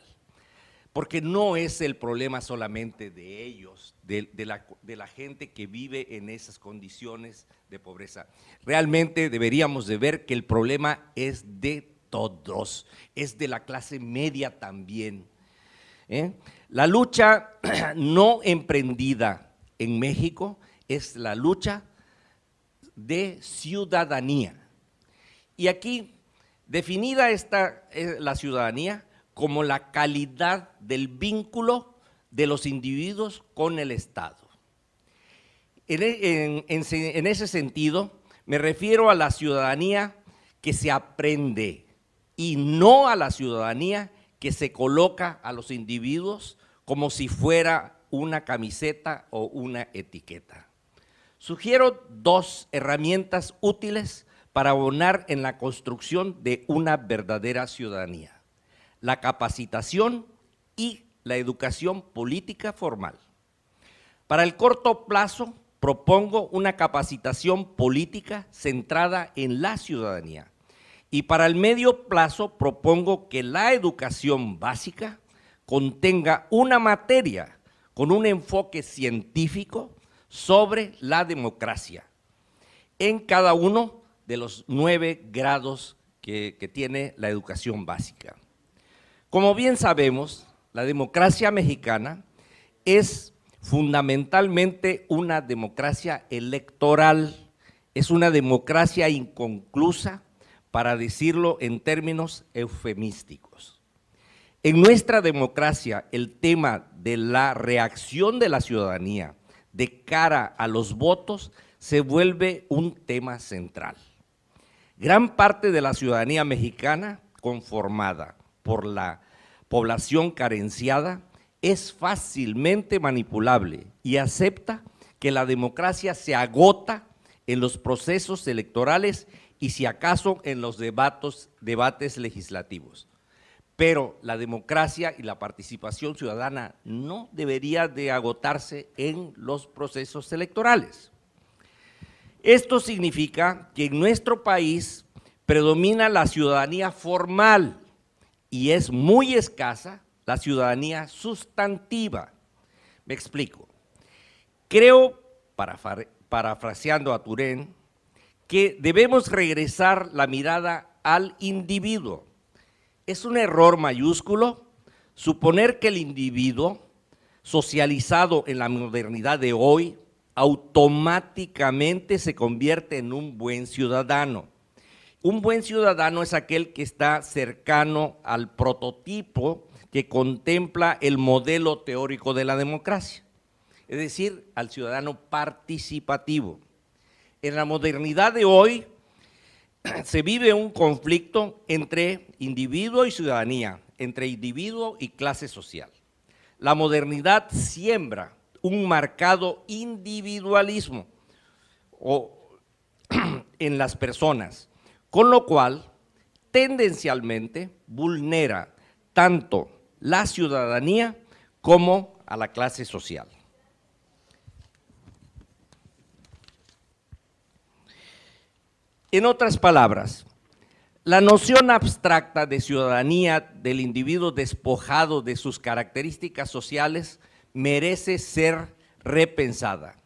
porque no es el problema solamente de ellos, de la gente que vive en esas condiciones de pobreza. Realmente deberíamos de ver que el problema es de todos, es de la clase media también. La lucha no emprendida en México es la lucha de ciudadanía. Y aquí, definida la ciudadanía como la calidad del vínculo de los individuos con el Estado. En ese sentido, me refiero a la ciudadanía que se aprende y no a la ciudadanía que se coloca a los individuos como si fuera una camiseta o una etiqueta. Sugiero dos herramientas útiles para abonar en la construcción de una verdadera ciudadanía: la capacitación y la educación política formal. Para el corto plazo, propongo una capacitación política centrada en la ciudadanía, y para el medio plazo propongo que la educación básica contenga una materia con un enfoque científico sobre la democracia en cada uno de los 9 grados que tiene la educación básica. Como bien sabemos, la democracia mexicana es fundamentalmente una democracia electoral, es una democracia inconclusa, para decirlo en términos eufemísticos. En nuestra democracia, el tema de la reacción de la ciudadanía de cara a los votos se vuelve un tema central. Gran parte de la ciudadanía mexicana, conformada por la población carenciada, es fácilmente manipulable y acepta que la democracia se agota en los procesos electorales y si acaso en los debates legislativos. Pero la democracia y la participación ciudadana no debería de agotarse en los procesos electorales. Esto significa que en nuestro país predomina la ciudadanía formal y es muy escasa la ciudadanía sustantiva. Me explico. Creo, parafraseando a Turén, que debemos regresar la mirada al individuo. Es un error mayúsculo suponer que el individuo, socializado en la modernidad de hoy, automáticamente se convierte en un buen ciudadano. Un buen ciudadano es aquel que está cercano al prototipo que contempla el modelo teórico de la democracia, es decir, al ciudadano participativo. En la modernidad de hoy, se vive un conflicto entre individuo y ciudadanía, entre individuo y clase social. La modernidad siembra un marcado individualismo en las personas, con lo cual tendencialmente vulnera tanto la ciudadanía como a la clase social. En otras palabras, la noción abstracta de ciudadanía del individuo despojado de sus características sociales merece ser repensada.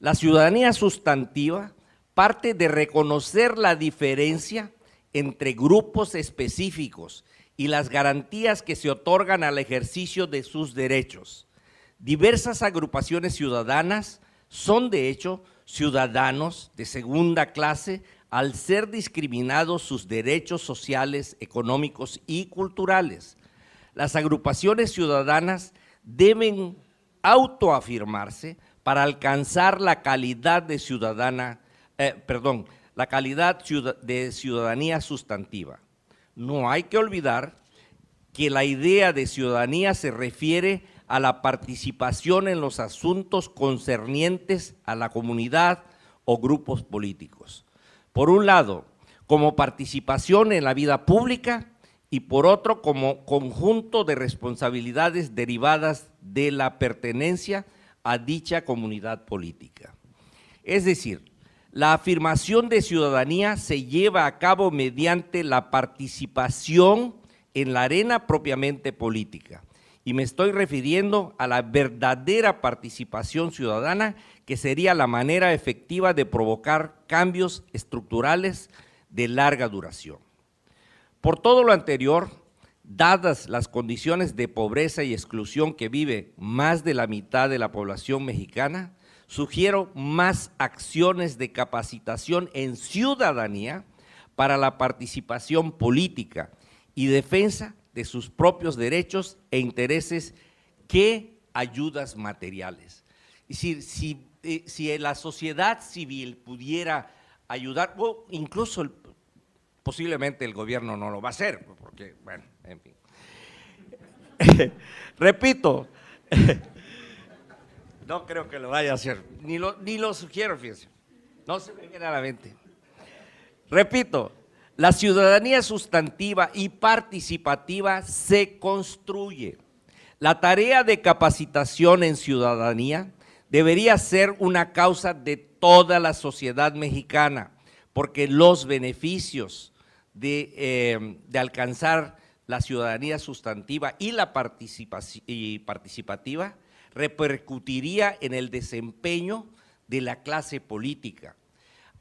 La ciudadanía sustantiva parte de reconocer la diferencia entre grupos específicos y las garantías que se otorgan al ejercicio de sus derechos. Diversas agrupaciones ciudadanas son, de hecho, ciudadanos de segunda clase al ser discriminados sus derechos sociales, económicos y culturales. Las agrupaciones ciudadanas deben autoafirmarse para alcanzar la calidad de ciudadanía sustantiva. No hay que olvidar que la idea de ciudadanía se refiere a la participación en los asuntos concernientes a la comunidad o grupos políticos. Por un lado, como participación en la vida pública y por otro, como conjunto de responsabilidades derivadas de la pertenencia a dicha comunidad política. Es decir, la afirmación de ciudadanía se lleva a cabo mediante la participación en la arena propiamente política. Y me estoy refiriendo a la verdadera participación ciudadana, que sería la manera efectiva de provocar cambios estructurales de larga duración. Por todo lo anterior, dadas las condiciones de pobreza y exclusión que vive más de la mitad de la población mexicana, sugiero más acciones de capacitación en ciudadanía para la participación política y defensa de sus propios derechos e intereses que ayudas materiales. Es decir, si la sociedad civil pudiera ayudar, o incluso posiblemente el gobierno no lo va a hacer, porque, bueno, en fin. Repito, no creo que lo vaya a hacer, ni lo sugiero, fíjense, no se me viene a la mente. Repito, la ciudadanía sustantiva y participativa se construye. La tarea de capacitación en ciudadanía debería ser una causa de toda la sociedad mexicana, porque los beneficios de alcanzar la ciudadanía sustantiva y la participativa repercutiría en el desempeño de la clase política.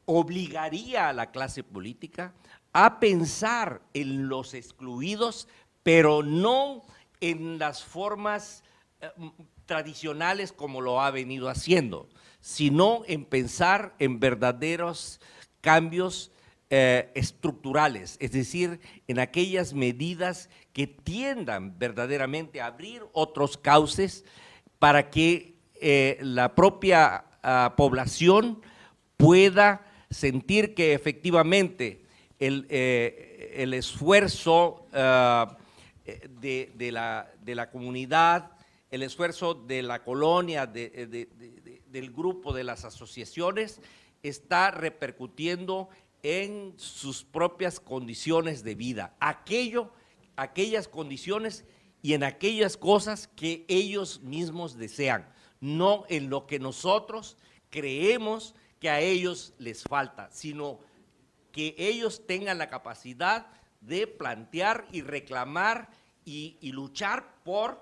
Obligaría a la clase política a pensar en los excluidos, pero no en las formas tradicionales como lo ha venido haciendo, sino en pensar en verdaderos cambios estructurales, es decir, en aquellas medidas que tiendan verdaderamente a abrir otros cauces para que la propia población pueda sentir que efectivamente el esfuerzo de la comunidad, el esfuerzo de la colonia, del grupo, de las asociaciones, está repercutiendo en sus propias condiciones de vida, aquellas condiciones y en aquellas cosas que ellos mismos desean, no en lo que nosotros creemos que a ellos les falta, sino que ellos tengan la capacidad de plantear y reclamar y luchar por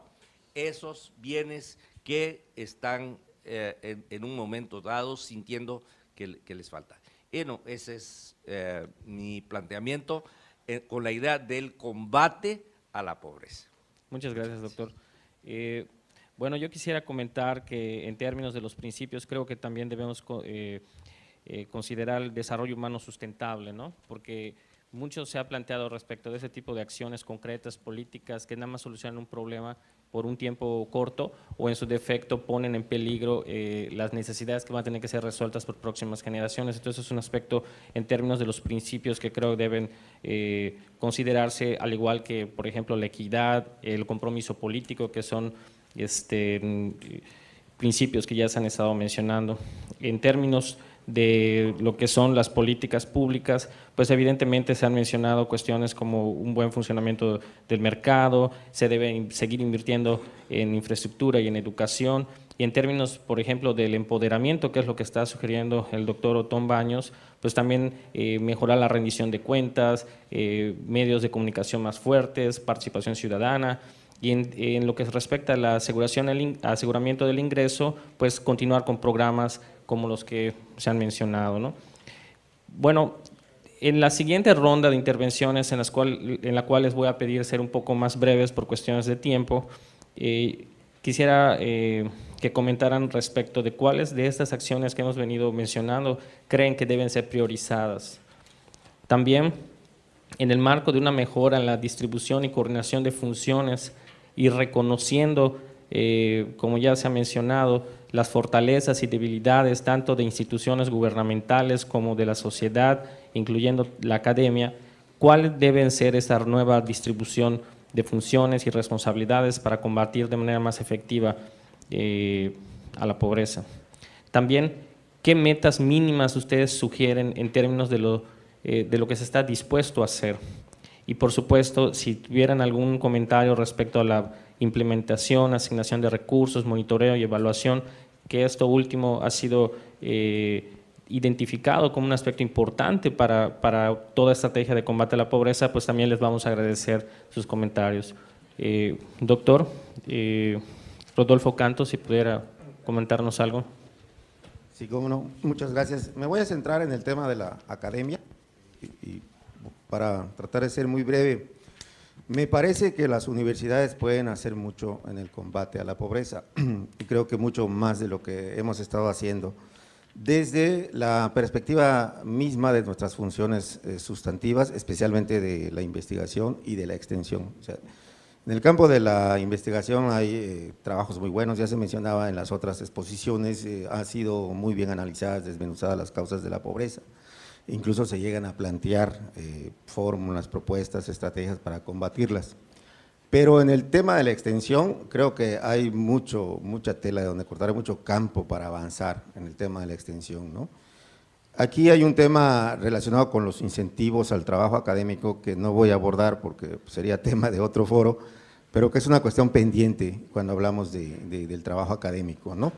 esos bienes que están en un momento dado sintiendo que les falta. Bueno, ese es mi planteamiento con la idea del combate a la pobreza. Muchas gracias, doctor. Bueno, yo quisiera comentar que en términos de los principios creo que también debemos considerar el desarrollo humano sustentable, ¿no? Porque mucho se ha planteado respecto de ese tipo de acciones concretas, políticas, que nada más solucionan un problema por un tiempo corto o en su defecto ponen en peligro las necesidades que van a tener que ser resueltas por próximas generaciones. Entonces es un aspecto en términos de los principios que creo deben considerarse, al igual que, por ejemplo, la equidad, el compromiso político, que son principios que ya se han estado mencionando. En términos de lo que son las políticas públicas, pues evidentemente se han mencionado cuestiones como un buen funcionamiento del mercado, se debe seguir invirtiendo en infraestructura y en educación, y en términos, por ejemplo, del empoderamiento, que es lo que está sugiriendo el doctor Otón Baños, pues también mejorar la rendición de cuentas, medios de comunicación más fuertes, participación ciudadana. Y en lo que respecta a la aseguramiento del ingreso, pues continuar con programas como los que se han mencionado, ¿no? Bueno, en la siguiente ronda de intervenciones, en la cual les voy a pedir ser un poco más breves por cuestiones de tiempo, quisiera que comentaran respecto de cuáles de estas acciones que hemos venido mencionando creen que deben ser priorizadas. También, en el marco de una mejora en la distribución y coordinación de funciones y reconociendo, como ya se ha mencionado, las fortalezas y debilidades tanto de instituciones gubernamentales como de la sociedad, incluyendo la academia, ¿cuáles deben ser esa nueva distribución de funciones y responsabilidades para combatir de manera más efectiva a la pobreza? También, ¿qué metas mínimas ustedes sugieren en términos de lo que se está dispuesto a hacer? Y por supuesto, si tuvieran algún comentario respecto a la implementación, asignación de recursos, monitoreo y evaluación, que esto último ha sido identificado como un aspecto importante para toda estrategia de combate a la pobreza, pues también les vamos a agradecer sus comentarios. Doctor Rodolfo Canto, si pudiera comentarnos algo. Sí, cómo no, muchas gracias. Me voy a centrar en el tema de la academia y para tratar de ser muy breve, me parece que las universidades pueden hacer mucho en el combate a la pobreza y creo que mucho más de lo que hemos estado haciendo desde la perspectiva misma de nuestras funciones sustantivas, especialmente de la investigación y de la extensión. O sea, en el campo de la investigación hay trabajos muy buenos, ya se mencionaba en las otras exposiciones, han sido muy bien analizadas, desmenuzadas las causas de la pobreza. Incluso se llegan a plantear fórmulas, propuestas, estrategias para combatirlas. Pero en el tema de la extensión, creo que hay mucha tela de donde cortar, hay mucho campo para avanzar en el tema de la extensión, ¿no? Aquí hay un tema relacionado con los incentivos al trabajo académico que no voy a abordar porque sería tema de otro foro, pero que es una cuestión pendiente cuando hablamos del trabajo académico, ¿no?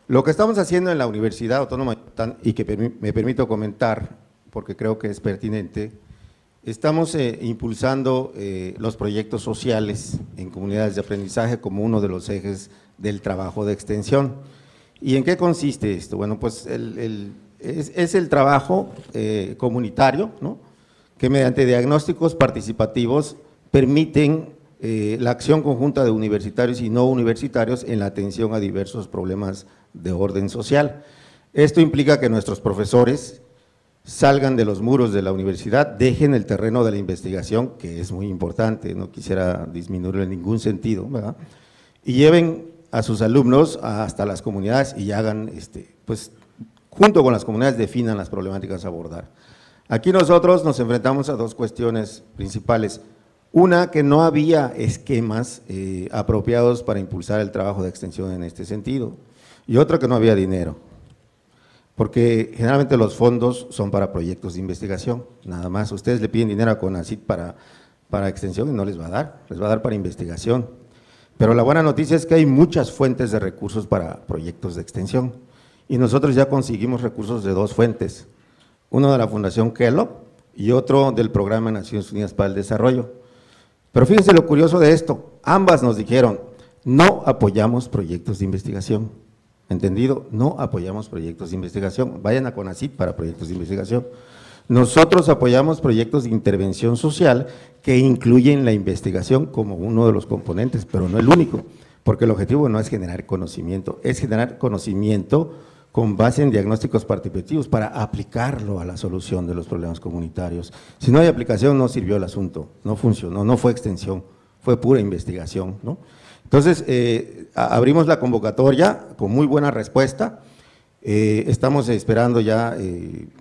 Lo que estamos haciendo en la Universidad Autónoma y que me permito comentar, porque creo que es pertinente, estamos impulsando los proyectos sociales en comunidades de aprendizaje como uno de los ejes del trabajo de extensión. ¿Y en qué consiste esto? Bueno, pues es el trabajo comunitario, ¿no?, que mediante diagnósticos participativos permiten la acción conjunta de universitarios y no universitarios en la atención a diversos problemas de orden social. Esto implica que nuestros profesores salgan de los muros de la universidad, dejen el terreno de la investigación, que es muy importante, no quisiera disminuirlo en ningún sentido, ¿verdad?, y lleven a sus alumnos hasta las comunidades y hagan, pues, junto con las comunidades definan las problemáticas a abordar. Aquí nosotros nos enfrentamos a dos cuestiones principales. Una, que no había esquemas apropiados para impulsar el trabajo de extensión en este sentido, y otra, que no había dinero, porque generalmente los fondos son para proyectos de investigación, nada más. Ustedes le piden dinero a CONACYT para extensión y no les va a dar, les va a dar para investigación. Pero la buena noticia es que hay muchas fuentes de recursos para proyectos de extensión, y nosotros ya conseguimos recursos de dos fuentes, uno de la Fundación Kellogg y otro del Programa de Naciones Unidas para el Desarrollo. Pero fíjense lo curioso de esto, ambas nos dijeron, no apoyamos proyectos de investigación, ¿entendido? No apoyamos proyectos de investigación, vayan a CONACYT para proyectos de investigación. Nosotros apoyamos proyectos de intervención social que incluyen la investigación como uno de los componentes, pero no el único, porque el objetivo no es generar conocimiento, es generar conocimiento con base en diagnósticos participativos para aplicarlo a la solución de los problemas comunitarios. Si no hay aplicación, no sirvió el asunto, no funcionó, no fue extensión, fue pura investigación, ¿no? Entonces, abrimos la convocatoria con muy buena respuesta. Estamos esperando ya,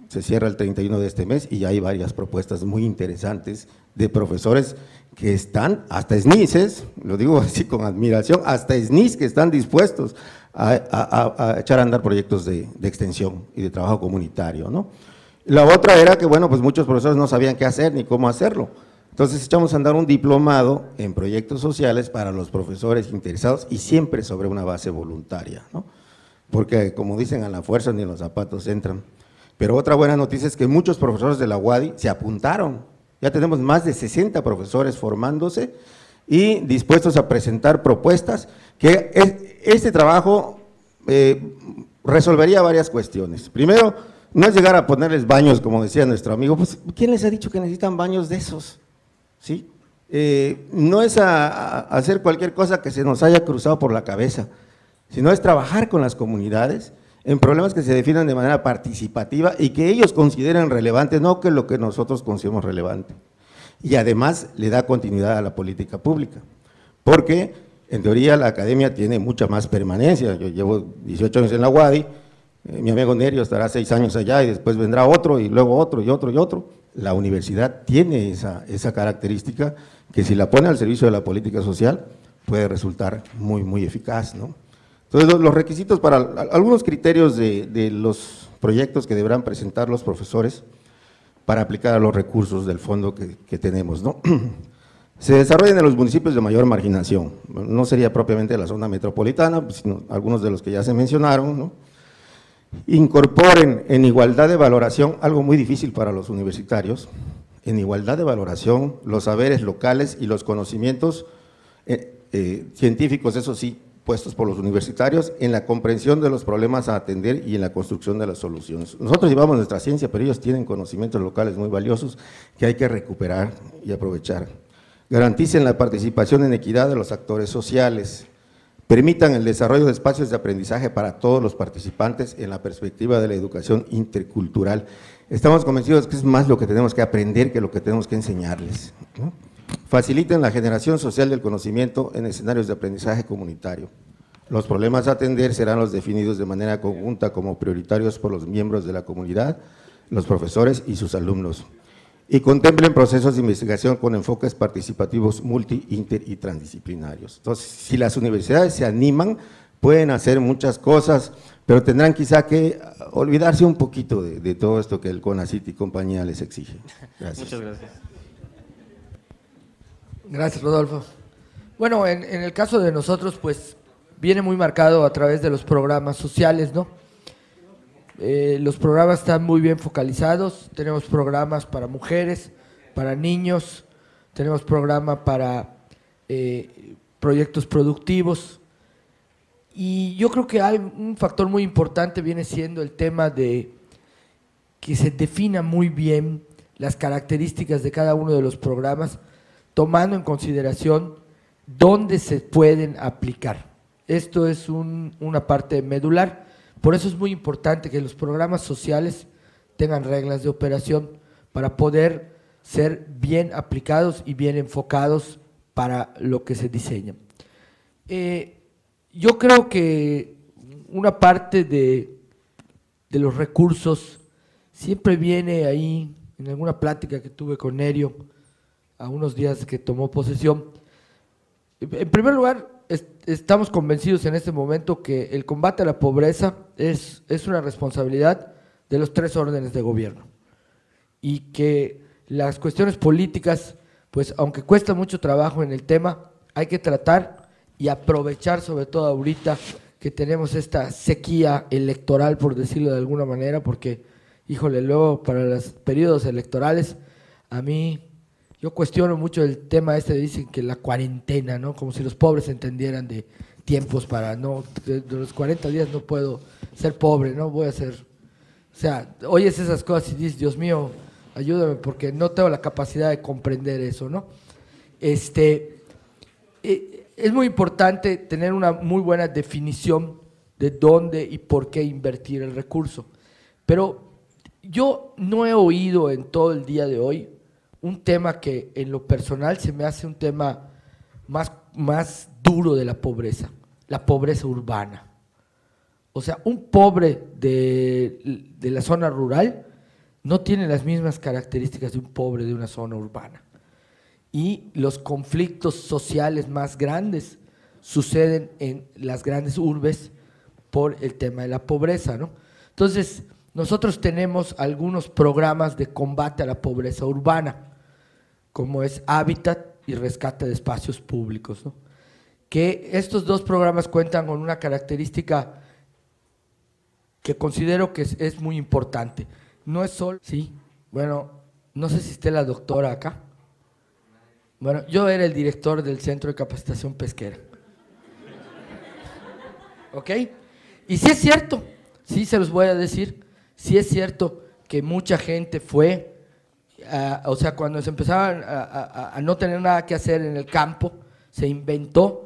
se cierra el 31 de este mes y ya hay varias propuestas muy interesantes de profesores que están, hasta SNIS, lo digo así con admiración, hasta SNIS que están dispuestos a echar a andar proyectos de extensión y de trabajo comunitario, ¿no? La otra era que, bueno, pues muchos profesores no sabían qué hacer ni cómo hacerlo. Entonces echamos a andar un diplomado en proyectos sociales para los profesores interesados y siempre sobre una base voluntaria, ¿no? Porque como dicen, a la fuerza ni los zapatos entran. Pero otra buena noticia es que muchos profesores de la UADY se apuntaron. Ya tenemos más de 60 profesores formándose y dispuestos a presentar propuestas que este trabajo resolvería varias cuestiones. Primero, no es llegar a ponerles baños, como decía nuestro amigo, pues ¿quién les ha dicho que necesitan baños de esos? ¿Sí? No es hacer cualquier cosa que se nos haya cruzado por la cabeza, sino es trabajar con las comunidades en problemas que se definan de manera participativa y que ellos consideren relevantes, no que lo que nosotros consideramos relevante. Y además le da continuidad a la política pública, porque en teoría la academia tiene mucha más permanencia. Yo llevo 18 años en la UADY, mi amigo Nerio estará 6 años allá y después vendrá otro y luego otro y otro y otro. La universidad tiene esa característica que si la pone al servicio de la política social puede resultar muy, muy eficaz, ¿no? Entonces, los requisitos para algunos criterios de los proyectos que deberán presentar los profesores para aplicar a los recursos del fondo que tenemos, ¿no? Se desarrollan en los municipios de mayor marginación, no sería propiamente la zona metropolitana, sino algunos de los que ya se mencionaron, ¿no? Incorporen en igualdad de valoración, algo muy difícil para los universitarios, en igualdad de valoración los saberes locales y los conocimientos científicos, eso sí, puestos por los universitarios en la comprensión de los problemas a atender y en la construcción de las soluciones. Nosotros llevamos nuestra ciencia, pero ellos tienen conocimientos locales muy valiosos que hay que recuperar y aprovechar. Garanticen la participación en equidad de los actores sociales, permitan el desarrollo de espacios de aprendizaje para todos los participantes en la perspectiva de la educación intercultural. Estamos convencidos que es más lo que tenemos que aprender que lo que tenemos que enseñarles, ¿no? Faciliten la generación social del conocimiento en escenarios de aprendizaje comunitario. Los problemas a atender serán los definidos de manera conjunta como prioritarios por los miembros de la comunidad, los profesores y sus alumnos. Y contemplen procesos de investigación con enfoques participativos multi, inter y transdisciplinarios. Entonces, si las universidades se animan, pueden hacer muchas cosas, pero tendrán quizá que olvidarse un poquito de todo esto que el CONACYT y compañía les exige. Gracias. Muchas gracias. Gracias, Rodolfo. Bueno, en el caso de nosotros, pues, viene muy marcado a través de los programas sociales, ¿no? Los programas están muy bien focalizados, tenemos programas para mujeres, para niños, tenemos programa para proyectos productivos, y yo creo que hay un factor muy importante viene siendo el tema de que se defina muy bien las características de cada uno de los programas, tomando en consideración dónde se pueden aplicar. Esto es una parte medular, por eso es muy importante que los programas sociales tengan reglas de operación para poder ser bien aplicados y bien enfocados para lo que se diseña. Yo creo que una parte de los recursos siempre viene ahí, en alguna plática que tuve con Nerio, a unos días que tomó posesión. En primer lugar, estamos convencidos en este momento que el combate a la pobreza es una responsabilidad de los 3 órdenes de gobierno y que las cuestiones políticas, pues aunque cuesta mucho trabajo en el tema, hay que tratar y aprovechar, sobre todo ahorita que tenemos esta sequía electoral, por decirlo de alguna manera, porque, híjole, luego para los periodos electorales, a mí, yo cuestiono mucho el tema dicen que la cuarentena, ¿no? Como si los pobres entendieran de tiempos para, no, de los 40 días no puedo ser pobre, ¿no? Voy a ser, o sea, oyes esas cosas y dices, Dios mío, ayúdame porque no tengo la capacidad de comprender eso, ¿no? Es muy importante tener una muy buena definición de dónde y por qué invertir el recurso, pero yo no he oído en todo el día de hoy un tema que en lo personal se me hace un tema más duro de la pobreza urbana. O sea, un pobre de la zona rural no tiene las mismas características de un pobre de una zona urbana. Y los conflictos sociales más grandes suceden en las grandes urbes por el tema de la pobreza, ¿no? Entonces, nosotros tenemos algunos programas de combate a la pobreza urbana, como es Hábitat y Rescate de Espacios Públicos, ¿no? Que estos dos programas cuentan con una característica que considero que es muy importante. No es solo… Sí, bueno, no sé si esté la doctora acá. Bueno, yo era el director del Centro de Capacitación Pesquera. ¿Ok? Y sí es cierto, sí se los voy a decir, sí es cierto que mucha gente fue… o sea, cuando se empezaban a no tener nada que hacer en el campo, se inventó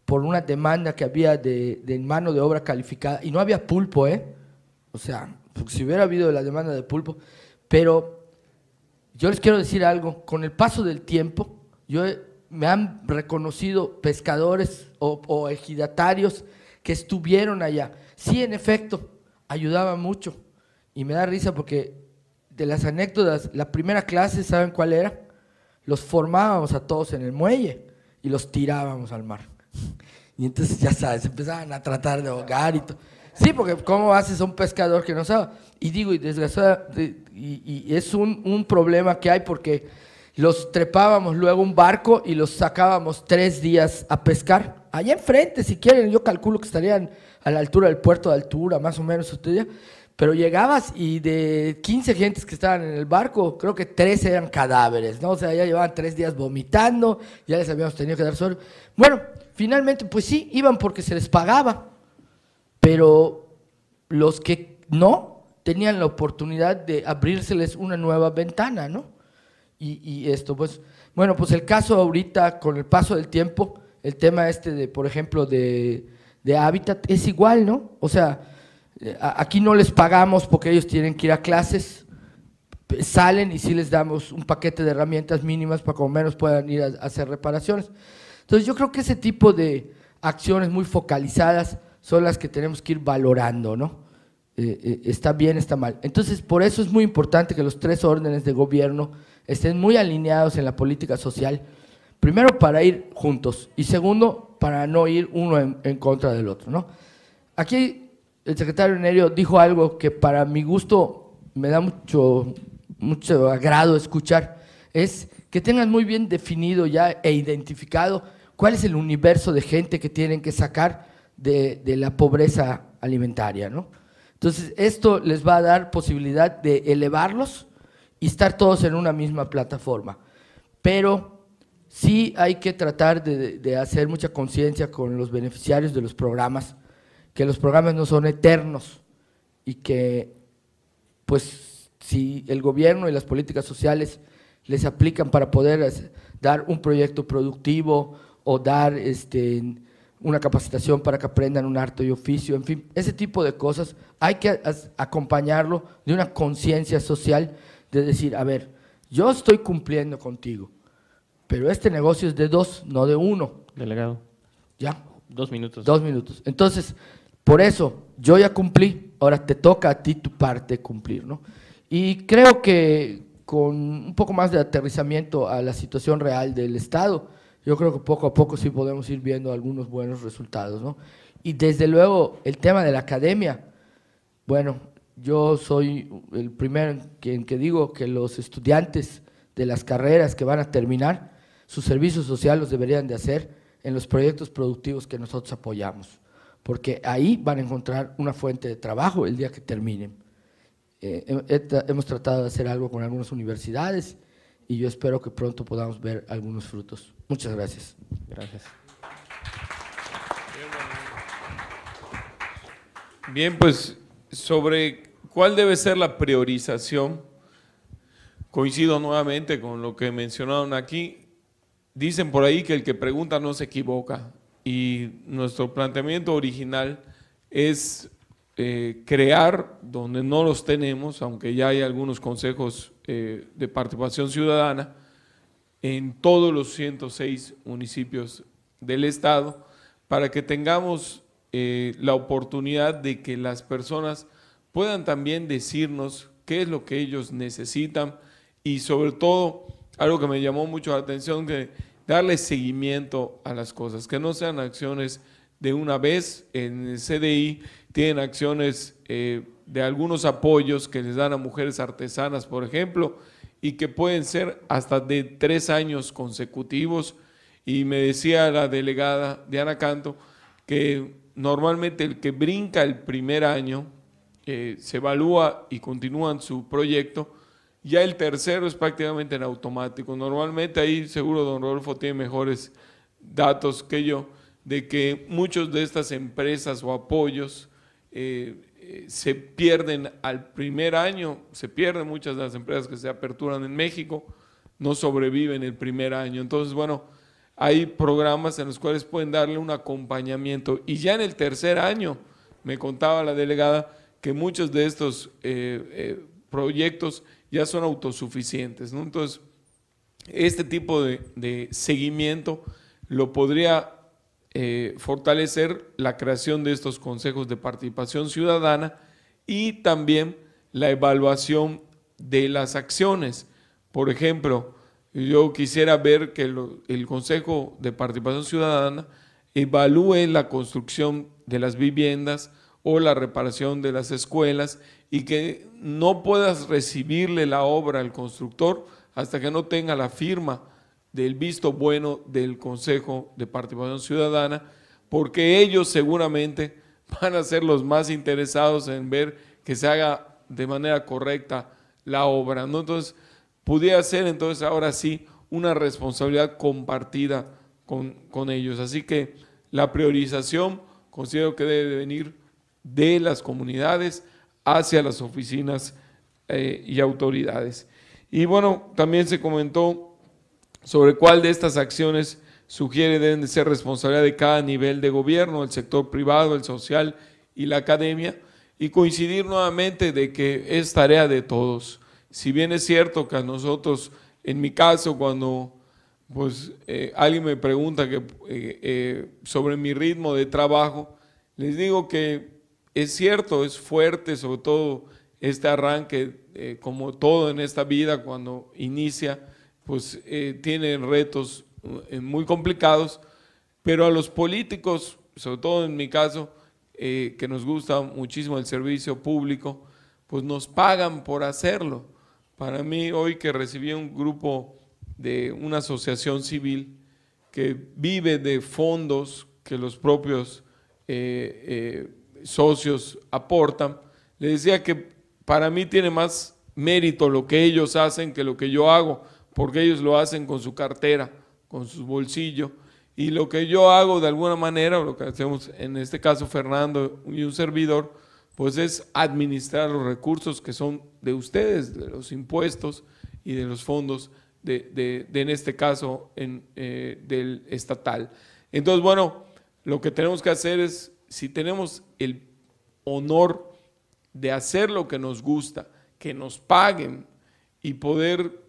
por una demanda que había de mano de obra calificada, y no había pulpo, o sea, porque si hubiera habido la demanda de pulpo, pero yo les quiero decir algo, con el paso del tiempo, me han reconocido pescadores o ejidatarios que estuvieron allá. Sí, en efecto, ayudaba mucho, y me da risa porque de las anécdotas, la primera clase, ¿saben cuál era? Los formábamos a todos en el muelle y los tirábamos al mar. Y entonces, ya sabes, empezaban a tratar de ahogar y todo. Sí, porque ¿cómo haces a un pescador que no sabe? Y digo, y desgraciadamente, y es un problema que hay porque los trepábamos luego a un barco y los sacábamos 3 días a pescar. Allá enfrente, si quieren, yo calculo que estarían a la altura del puerto de Altura, más o menos, usted ya. Pero llegabas y de 15 gentes que estaban en el barco, creo que 13 eran cadáveres, ¿no? O sea, ya llevaban 3 días vomitando, ya les habíamos tenido que dar suero. Bueno, finalmente, pues sí, iban porque se les pagaba, pero los que no, tenían la oportunidad de abrírseles una nueva ventana, ¿no? Y esto, pues, bueno, pues el caso ahorita, con el paso del tiempo, el tema de, por ejemplo, de Hábitat, es igual, ¿no? O sea, aquí no les pagamos porque ellos tienen que ir a clases, salen y sí les damos un paquete de herramientas mínimas para que al menos puedan ir a hacer reparaciones. Entonces yo creo que ese tipo de acciones muy focalizadas son las que tenemos que ir valorando, ¿no? Está bien, está mal. Entonces por eso es muy importante que los 3 órdenes de gobierno estén muy alineados en la política social, primero para ir juntos y segundo para no ir uno en contra del otro, ¿no? Aquí el secretario Nerio dijo algo que para mi gusto me da mucho agrado escuchar, es que tengan muy bien definido ya e identificado cuál es el universo de gente que tienen que sacar de la pobreza alimentaria, ¿no? Entonces, esto les va a dar posibilidad de elevarlos y estar todos en una misma plataforma. Pero sí hay que tratar de hacer mucha conciencia con los beneficiarios de los programas, que los programas no son eternos y que, pues, si el gobierno y las políticas sociales les aplican para poder dar un proyecto productivo o dar una capacitación para que aprendan un arte y oficio, en fin, ese tipo de cosas, hay que acompañarlo de una conciencia social de decir, a ver, yo estoy cumpliendo contigo, pero este negocio es de 2, no de 1. Delegado. ¿Ya? 2 minutos. 2 minutos. Entonces, por eso, yo ya cumplí, ahora te toca a ti tu parte cumplir, ¿no? Y creo que con un poco más de aterrizamiento a la situación real del Estado, yo creo que poco a poco sí podemos ir viendo algunos buenos resultados, ¿no? Y desde luego el tema de la academia, bueno, yo soy el primero en que digo que los estudiantes de las carreras que van a terminar, su servicio social los deberían de hacer en los proyectos productivos que nosotros apoyamos, porque ahí van a encontrar una fuente de trabajo el día que terminen. Hemos tratado de hacer algo con algunas universidades y yo espero que pronto podamos ver algunos frutos. Muchas gracias. Gracias. Bien, pues sobre cuál debe ser la priorización, coincido nuevamente con lo que mencionaron aquí. Dicen por ahí que el que pregunta no se equivoca y nuestro planteamiento original es crear donde no los tenemos, aunque ya hay algunos consejos de participación ciudadana, en todos los 106 municipios del estado, para que tengamos la oportunidad de que las personas puedan también decirnos qué es lo que ellos necesitan y sobre todo, algo que me llamó mucho la atención, que darle seguimiento a las cosas, que no sean acciones de una vez. En el CDI tienen acciones de algunos apoyos que les dan a mujeres artesanas, por ejemplo, y que pueden ser hasta de 3 años consecutivos. Y me decía la delegada Diana Canto que normalmente el que brinca el primer año se evalúa y continúan su proyecto, ya el tercero es prácticamente en automático. Normalmente ahí seguro don Rodolfo tiene mejores datos que yo, de que muchas de estas empresas o apoyos se pierden al primer año, se pierden muchas de las empresas que se aperturan en México, no sobreviven el primer año. Entonces, bueno, hay programas en los cuales pueden darle un acompañamiento y ya en el tercer año, me contaba la delegada, que muchos de estos proyectos ya son autosuficientes, ¿no? Entonces, este tipo de seguimiento lo podría fortalecer la creación de estos consejos de participación ciudadana y también la evaluación de las acciones. Por ejemplo, yo quisiera ver que el Consejo de Participación Ciudadana evalúe la construcción de las viviendas o la reparación de las escuelas y que no puedas recibirle la obra al constructor hasta que no tenga la firma del visto bueno del Consejo de Participación Ciudadana, porque ellos seguramente van a ser los más interesados en ver que se haga de manera correcta la obra, ¿no? Entonces, pudiera ser entonces ahora sí una responsabilidad compartida con ellos. Así que la priorización considero que debe venir de las comunidades hacia las oficinas y autoridades. Y bueno, también se comentó sobre cuál de estas acciones sugiere deben de ser responsabilidad de cada nivel de gobierno, el sector privado, el social y la academia, y coincidir nuevamente de que es tarea de todos. Si bien es cierto que a nosotros, en mi caso, cuando pues, alguien me pregunta sobre mi ritmo de trabajo, les digo que es cierto, es fuerte, sobre todo este arranque, como todo en esta vida cuando inicia, pues tienen retos muy complicados, pero a los políticos, sobre todo en mi caso, que nos gusta muchísimo el servicio público, pues nos pagan por hacerlo. Para mí, hoy que recibí un grupo de una asociación civil que vive de fondos que los propios socios aportan, le decía que para mí tiene más mérito lo que ellos hacen que lo que yo hago, porque ellos lo hacen con su cartera, con su bolsillo, y lo que yo hago de alguna manera, o lo que hacemos en este caso Fernando y un servidor, pues es administrar los recursos que son de ustedes, de los impuestos y de los fondos en este caso del estatal. Entonces, bueno, lo que tenemos que hacer es, si tenemos el honor de hacer lo que nos gusta, que nos paguen y poder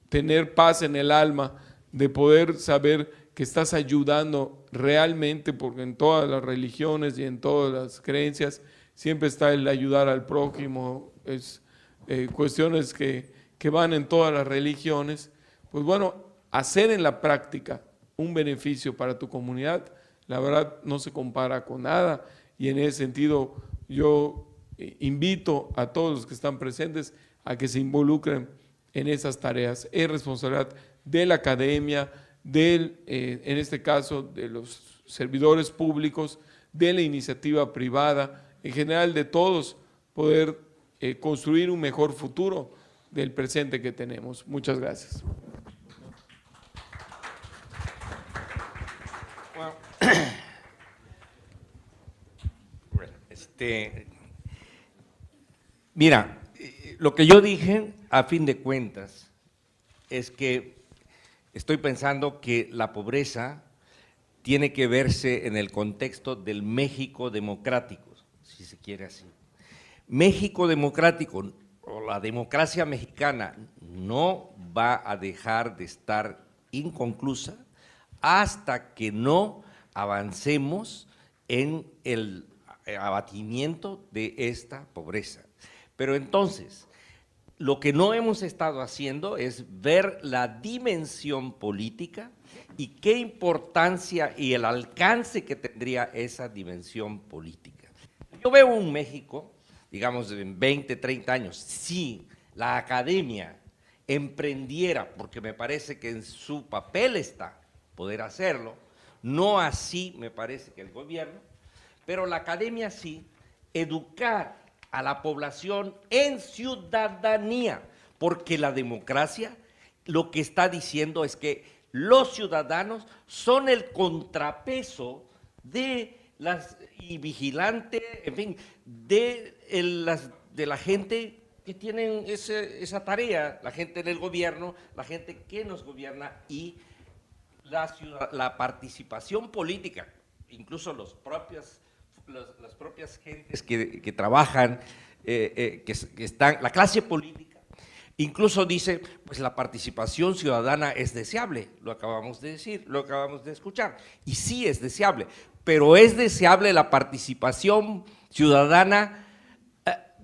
tener paz en el alma, de poder saber que estás ayudando realmente, porque en todas las religiones y en todas las creencias siempre está el ayudar al prójimo, es cuestiones que van en todas las religiones. Pues bueno, hacer en la práctica un beneficio para tu comunidad, la verdad no se compara con nada, y en ese sentido yo invito a todos los que están presentes a que se involucren en esas tareas. Es responsabilidad de la academia, en este caso de los servidores públicos, de la iniciativa privada, en general de todos, poder construir un mejor futuro del presente que tenemos. Muchas gracias. Bueno, mira, lo que yo dije, a fin de cuentas, es que estoy pensando que la pobreza tiene que verse en el contexto del México democrático, si se quiere así. México democrático, o la democracia mexicana, no va a dejar de estar inconclusa hasta que no avancemos en el abatimiento de esta pobreza. Pero entonces, lo que no hemos estado haciendo es ver la dimensión política y qué importancia y el alcance que tendría esa dimensión política. Yo veo un México, digamos, en 20, 30 años, si la academia emprendiera, porque me parece que en su papel está poder hacerlo, no así me parece que el gobierno, pero la academia sí, educar a la población en ciudadanía, porque la democracia lo que está diciendo es que los ciudadanos son el contrapeso de las y vigilante, en fin, de la gente que tienen esa tarea, la gente del gobierno, la gente que nos gobierna y la participación política, incluso las propias gentes que trabajan, que están, la clase política, incluso dice, pues la participación ciudadana es deseable, lo acabamos de decir, lo acabamos de escuchar, y sí es deseable, pero es deseable la participación ciudadana,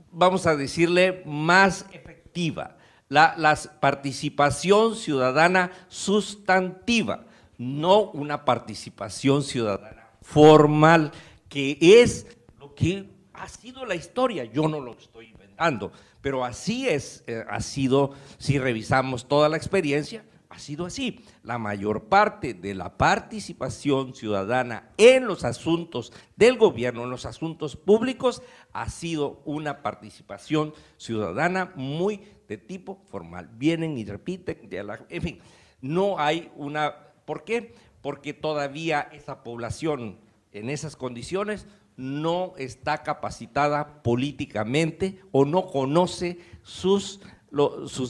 vamos a decirle, más efectiva, la participación ciudadana sustantiva, no una participación ciudadana formal, que es lo que ha sido la historia. Yo no lo estoy inventando, pero así ha sido, si revisamos toda la experiencia, ha sido así. La mayor parte de la participación ciudadana en los asuntos del gobierno, en los asuntos públicos, ha sido una participación ciudadana muy de tipo formal. Vienen y repiten, en fin, no hay una… ¿Por qué? Porque todavía esa población en esas condiciones no está capacitada políticamente o no conoce sus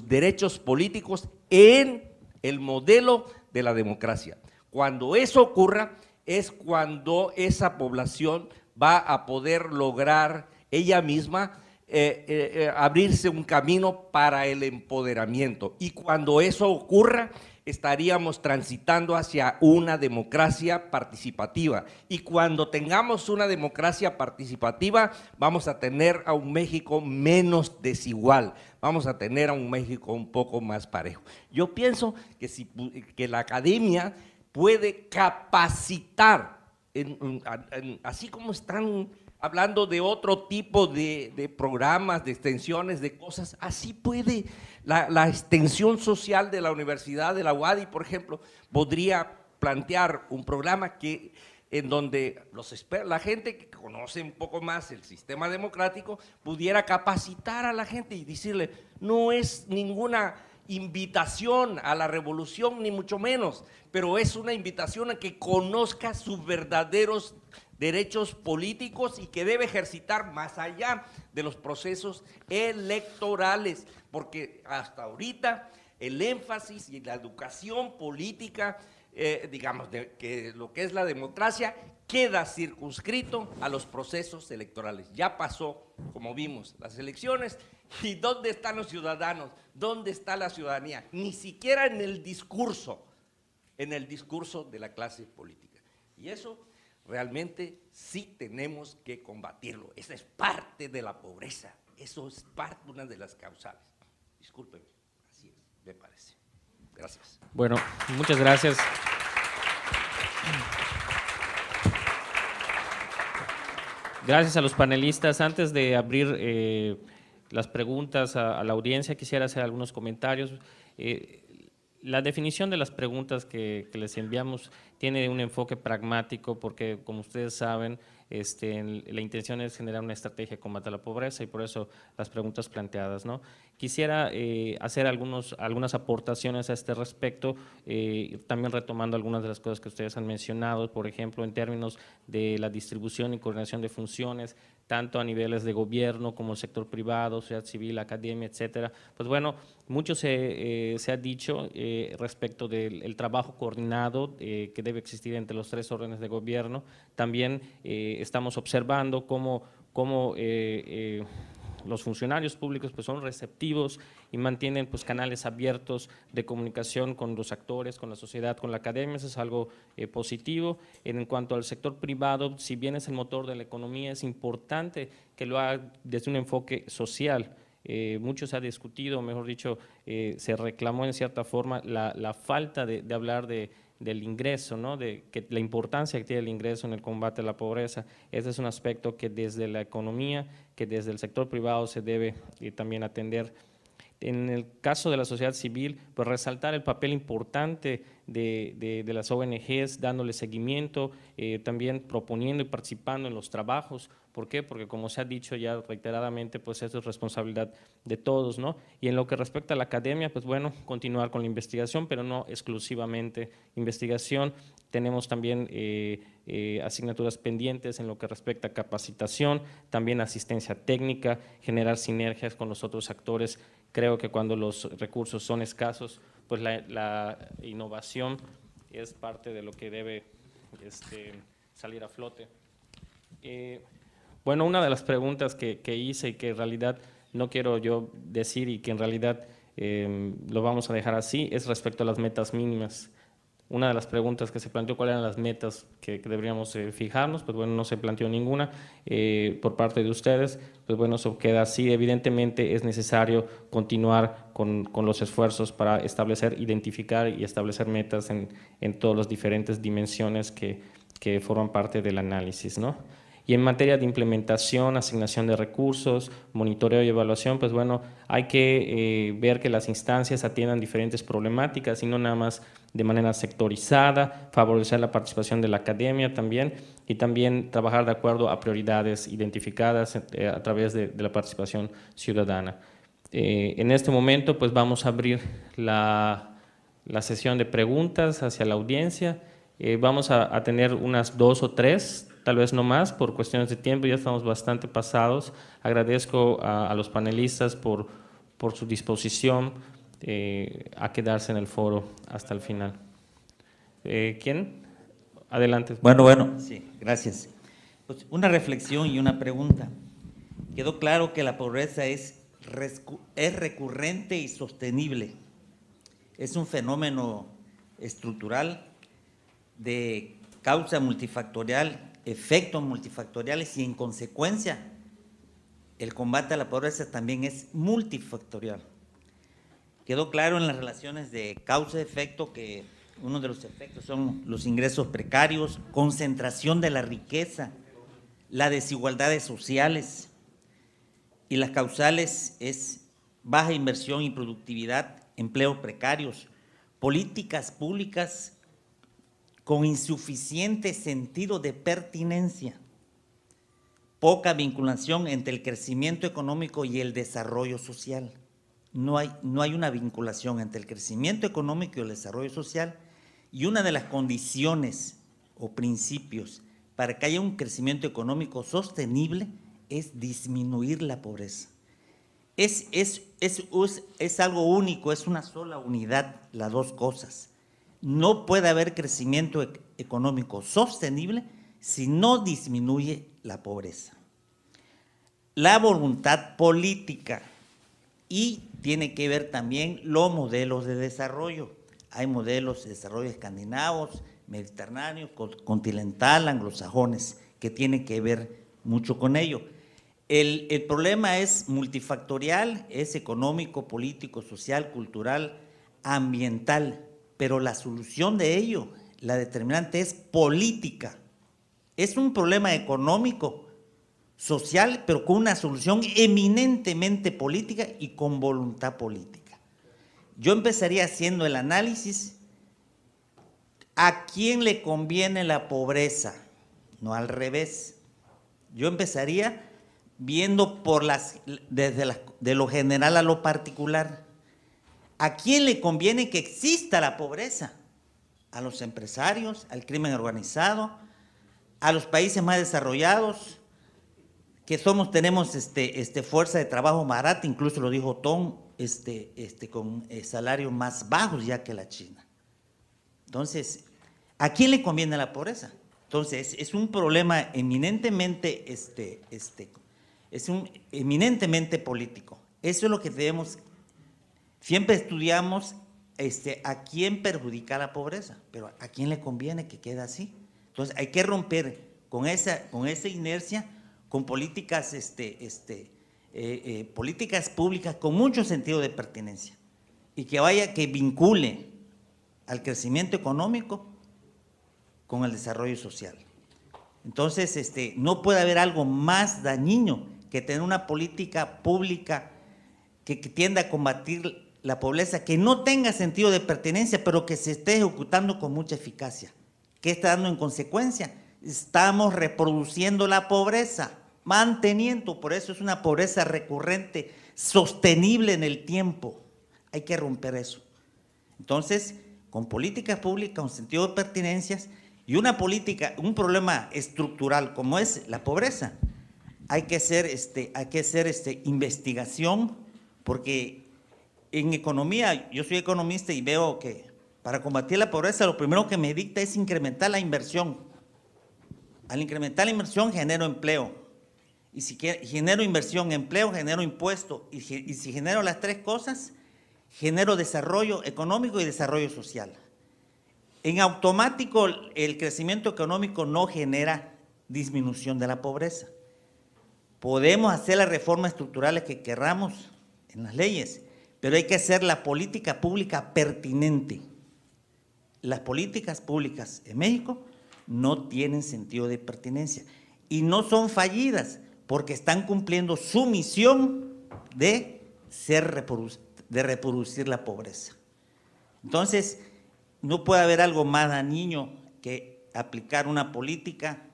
derechos políticos en el modelo de la democracia. Cuando eso ocurra es cuando esa población va a poder lograr ella misma abrirse un camino para el empoderamiento, y cuando eso ocurra estaríamos transitando hacia una democracia participativa, y cuando tengamos una democracia participativa vamos a tener a un México menos desigual, vamos a tener a un México un poco más parejo. Yo pienso que la academia puede capacitar, así como están hablando de otro tipo de programas, de extensiones, de cosas, así puede la extensión social de la Universidad de la UADY, por ejemplo, podría plantear un programa en donde la gente que conoce un poco más el sistema democrático pudiera capacitar a la gente y decirle, no es ninguna invitación a la revolución, ni mucho menos, pero es una invitación a que conozca sus verdaderos derechos políticos y que debe ejercitar más allá de los procesos electorales, porque hasta ahorita el énfasis y la educación política, digamos, que lo que es la democracia, queda circunscrito a los procesos electorales. Ya pasó, como vimos, las elecciones, ¿y dónde están los ciudadanos? ¿Dónde está la ciudadanía? Ni siquiera en el discurso de la clase política. Y eso realmente sí tenemos que combatirlo. Esa es parte de la pobreza, eso es una de las causales. Discúlpenme, así es, me parece. Gracias. Bueno, muchas gracias. Gracias a los panelistas. Antes de abrir las preguntas a la audiencia, quisiera hacer algunos comentarios. La definición de las preguntas que les enviamos tiene un enfoque pragmático porque, como ustedes saben, la intención es generar una estrategia de combate a la pobreza y por eso las preguntas planteadas, ¿no? Quisiera hacer algunas aportaciones a este respecto, también retomando algunas de las cosas que ustedes han mencionado, por ejemplo, en términos de la distribución y coordinación de funciones, tanto a niveles de gobierno como el sector privado, sociedad civil, academia, etcétera. Pues bueno, mucho se ha dicho respecto del trabajo coordinado que debe existir entre los tres órdenes de gobierno. También estamos observando cómo los funcionarios públicos pues son receptivos y mantienen pues canales abiertos de comunicación con los actores, con la sociedad, con la academia. Eso es algo positivo. En cuanto al sector privado, si bien es el motor de la economía, es importante que lo haga desde un enfoque social. Mucho se ha discutido, mejor dicho, se reclamó en cierta forma la falta de hablar del ingreso, ¿no? La importancia que tiene el ingreso en el combate a la pobreza. Ese es un aspecto que desde la economía, que desde el sector privado se debe también atender. En el caso de la sociedad civil, pues resaltar el papel importante de las ONGs, dándole seguimiento, también proponiendo y participando en los trabajos. ¿Por qué? Porque como se ha dicho ya reiteradamente, pues eso es responsabilidad de todos, ¿no? Y en lo que respecta a la academia, pues bueno, continuar con la investigación, pero no exclusivamente investigación. Tenemos también asignaturas pendientes en lo que respecta a capacitación, también asistencia técnica, generar sinergias con los otros actores. Creo que cuando los recursos son escasos, pues la innovación es parte de lo que debe salir a flote. Bueno, una de las preguntas que hice y que en realidad no quiero yo decir y que en realidad lo vamos a dejar así, es respecto a las metas mínimas. Una de las preguntas que se planteó, ¿cuáles eran las metas que deberíamos fijarnos? Pues bueno, no se planteó ninguna por parte de ustedes, pues bueno, eso queda así. Evidentemente es necesario continuar con los esfuerzos para establecer, identificar y establecer metas en todas las diferentes dimensiones que forman parte del análisis, ¿no? Y en materia de implementación, asignación de recursos, monitoreo y evaluación, pues bueno, hay que ver que las instancias atiendan diferentes problemáticas y no nada más de manera sectorizada, favorecer la participación de la academia también y también trabajar de acuerdo a prioridades identificadas a través de la participación ciudadana. En este momento pues vamos a abrir la sesión de preguntas hacia la audiencia. Vamos a tener unas 2 o 3, tal vez no más, por cuestiones de tiempo, ya estamos bastante pasados. Agradezco a los panelistas por su disposición a quedarse en el foro hasta el final. ¿Quién? Adelante. Bueno, sí, gracias. Pues una reflexión y una pregunta. Quedó claro que la pobreza es recurrente y sostenible. Es un fenómeno estructural de causa multifactorial, efectos multifactoriales y en consecuencia el combate a la pobreza también es multifactorial. Quedó claro en las relaciones de causa-efecto que uno de los efectos son los ingresos precarios, concentración de la riqueza, las desigualdades sociales y las causales es baja inversión y productividad, empleos precarios, políticas públicas con insuficiente sentido de pertinencia, poca vinculación entre el crecimiento económico y el desarrollo social. No hay una vinculación entre el crecimiento económico y el desarrollo social, y una de las condiciones o principios para que haya un crecimiento económico sostenible es disminuir la pobreza. Es algo único, es una sola unidad, las dos cosas. No puede haber crecimiento económico sostenible si no disminuye la pobreza. La voluntad política y tiene que ver también los modelos de desarrollo. Hay modelos de desarrollo escandinavos, mediterráneos, continental, anglosajones, que tienen que ver mucho con ello. El problema es multifactorial, es económico, político, social, cultural, ambiental, pero la solución de ello, la determinante es política. Es un problema económico, social, pero con una solución eminentemente política y con voluntad política. Yo empezaría haciendo el análisis, ¿a quién le conviene la pobreza? No al revés. Yo empezaría viendo de lo general a lo particular. ¿A quién le conviene que exista la pobreza? A los empresarios, al crimen organizado, a los países más desarrollados, que tenemos fuerza de trabajo barata, incluso lo dijo Tom, con salarios más bajos ya que la China. Entonces, ¿a quién le conviene la pobreza? Entonces, es un problema eminentemente es un eminentemente político. Eso es lo que debemos, siempre estudiamos a quién perjudica la pobreza, pero a quién le conviene que quede así. Entonces hay que romper con esa inercia, con políticas, políticas públicas con mucho sentido de pertinencia y que vincule al crecimiento económico con el desarrollo social. Entonces, no puede haber algo más dañino que tener una política pública que tienda a combatir la pobreza, que no tenga sentido de pertenencia, pero que se esté ejecutando con mucha eficacia. ¿Qué está dando en consecuencia? Estamos reproduciendo la pobreza, manteniendo, por eso es una pobreza recurrente, sostenible en el tiempo. Hay que romper eso. Entonces, con políticas públicas, con sentido de pertinencias y una política, un problema estructural como es la pobreza, hay que hacer investigación, porque en economía, yo soy economista y veo que para combatir la pobreza lo primero que me dicta es incrementar la inversión. Al incrementar la inversión genero empleo. Y si genero inversión, empleo, genero impuesto. Y si genero las tres cosas, genero desarrollo económico y desarrollo social. En automático, el crecimiento económico no genera disminución de la pobreza. Podemos hacer las reformas estructurales que querramos en las leyes, pero hay que hacer la política pública pertinente. Las políticas públicas en México no tienen sentido de pertinencia y no son fallidas porque están cumpliendo su misión de reproducir la pobreza. Entonces, no puede haber algo más dañino que aplicar una política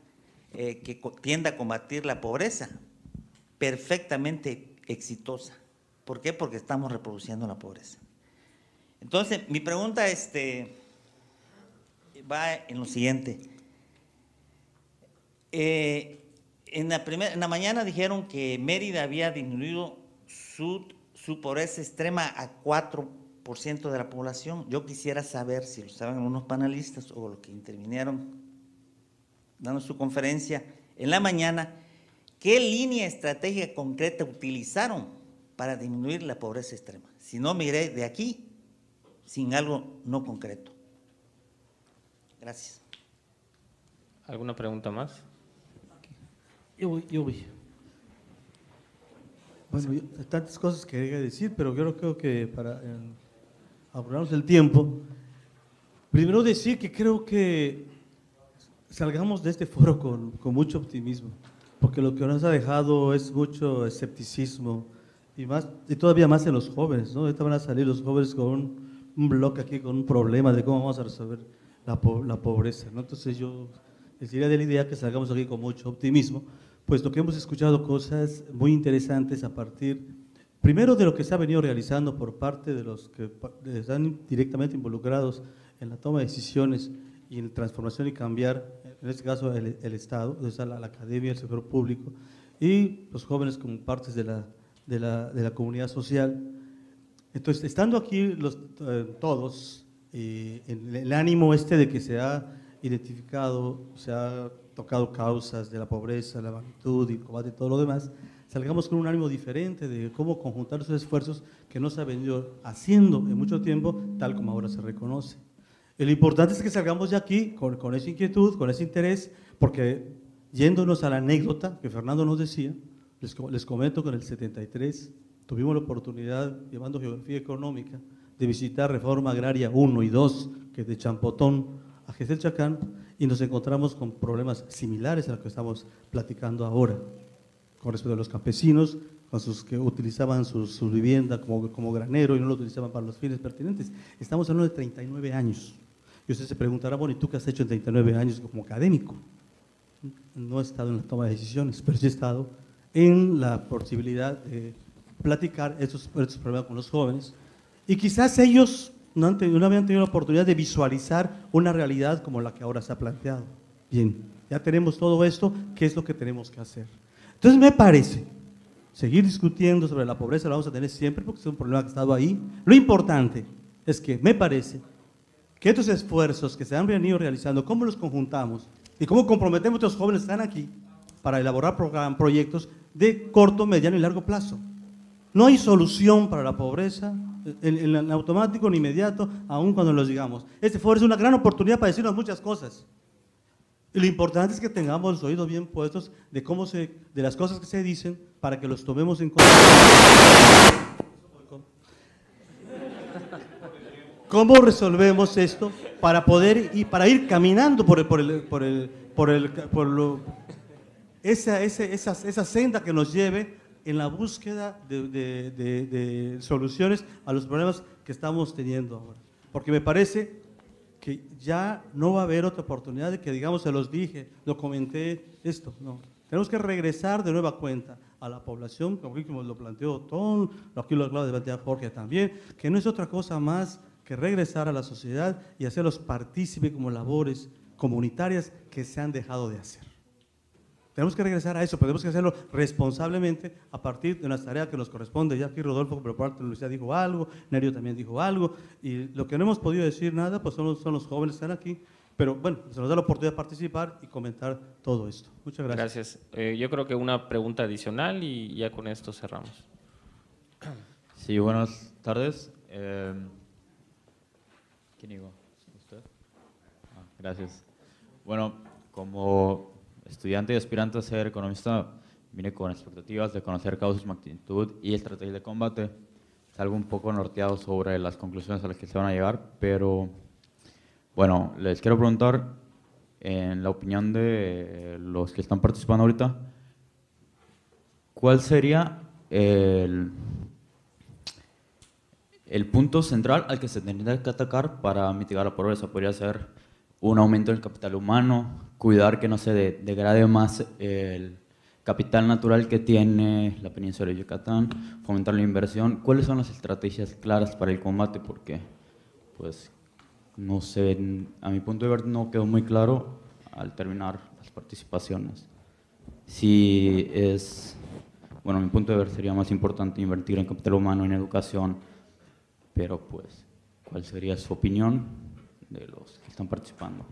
que tienda a combatir la pobreza, perfectamente exitosa. ¿Por qué? Porque estamos reproduciendo la pobreza. Entonces, mi pregunta va en lo siguiente. En la mañana dijeron que Mérida había disminuido su pobreza extrema a 4% de la población. Yo quisiera saber, si lo saben algunos panelistas o los que intervinieron dando su conferencia en la mañana, ¿qué línea estratégica concreta utilizaron para disminuir la pobreza extrema? Si no, me iré de aquí sin algo no concreto. Gracias. ¿Alguna pregunta más? Yo voy. Bueno, hay tantas cosas que quería decir, pero yo creo que para ahorrarnos el tiempo, primero decir que creo que salgamos de este foro con mucho optimismo, porque lo que nos ha dejado es mucho escepticismo y todavía más en los jóvenes, ¿no? Ahorita van a salir los jóvenes con un bloque aquí, con un problema de cómo vamos a resolver la pobreza, ¿no? Entonces yo les diría de la idea que salgamos aquí con mucho optimismo, puesto que hemos escuchado cosas muy interesantes a partir, primero, de lo que se ha venido realizando por parte de los que están directamente involucrados en la toma de decisiones y en la transformación y cambiar, en este caso el Estado, la academia, el sector público, y los jóvenes como partes de la comunidad social. Entonces, estando aquí todos, en el ánimo de que se ha identificado, se ha tocado causas de la pobreza, la magnitud y el combate y todo lo demás, salgamos con un ánimo diferente de cómo conjuntar esos esfuerzos que no se han venido haciendo en mucho tiempo, tal como ahora se reconoce. Lo importante es que salgamos de aquí con esa inquietud, con ese interés, porque yéndonos a la anécdota que Fernando nos decía, les comento que en el 73 tuvimos la oportunidad, llevando geografía económica, de visitar Reforma Agraria 1 y 2, que es de Champotón a Geselchacán, y nos encontramos con problemas similares a los que estamos platicando ahora, con respecto a los campesinos, que utilizaban su vivienda como granero y no lo utilizaban para los fines pertinentes. Estamos hablando de 39 años. Y usted se preguntará, bueno, ¿y tú qué has hecho en 39 años como académico? No he estado en la toma de decisiones, pero sí he estado en la posibilidad de platicar estos problemas con los jóvenes, y quizás ellos no habían tenido la oportunidad de visualizar una realidad como la que ahora se ha planteado. Bien, ya tenemos todo esto, ¿qué es lo que tenemos que hacer? Entonces me parece, seguir discutiendo sobre la pobreza lo vamos a tener siempre porque es un problema que ha estado ahí. Lo importante es que me parece que estos esfuerzos que se han venido realizando, cómo los conjuntamos y cómo comprometemos a los jóvenes que están aquí para elaborar proyectos, de corto, mediano y largo plazo. No hay solución para la pobreza en automático ni inmediato, aun cuando los digamos. Este foro es una gran oportunidad para decirnos muchas cosas. Y lo importante es que tengamos los oídos bien puestos de las cosas que se dicen para que los tomemos en cuenta. ¿Cómo resolvemos esto para poder para ir caminando esa senda que nos lleve en la búsqueda de soluciones a los problemas que estamos teniendo ahora? Porque me parece que ya no va a haber otra oportunidad de que digamos, se los dije, lo comenté, esto, no. Tenemos que regresar de nueva cuenta a la población, como lo planteó Tom, aquí lo acaba de plantear Jorge también, que no es otra cosa más que regresar a la sociedad y hacerlos partícipe como labores comunitarias que se han dejado de hacer. Tenemos que regresar a eso, pero tenemos que hacerlo responsablemente a partir de las tareas que nos corresponde. Ya aquí Rodolfo, por parte de la universidad, dijo algo, Nerio también dijo algo, y lo que no hemos podido decir nada, pues son los jóvenes que están aquí, pero bueno, se nos da la oportunidad de participar y comentar todo esto. Muchas gracias. Gracias. Yo creo que una pregunta adicional y ya con esto cerramos. Sí, buenas tardes. ¿Quién iba? ¿Usted? Gracias. Bueno, como estudiante y aspirante a ser economista, vine con expectativas de conocer causas, magnitud y estrategias de combate. Salgo un poco norteado sobre las conclusiones a las que se van a llegar, pero bueno, les quiero preguntar, en la opinión de los que están participando ahorita, ¿cuál sería el punto central al que se tendría que atacar para mitigar la pobreza? Podría ser un aumento del capital humano, cuidar que no se degrade más el capital natural que tiene la península de Yucatán, fomentar la inversión. ¿Cuáles son las estrategias claras para el combate? Porque, pues, no sé, a mi punto de ver no quedó muy claro al terminar las participaciones. Si es, bueno, a mi punto de ver sería más importante invertir en capital humano, en educación, pero pues, ¿cuál sería su opinión de los que están participando?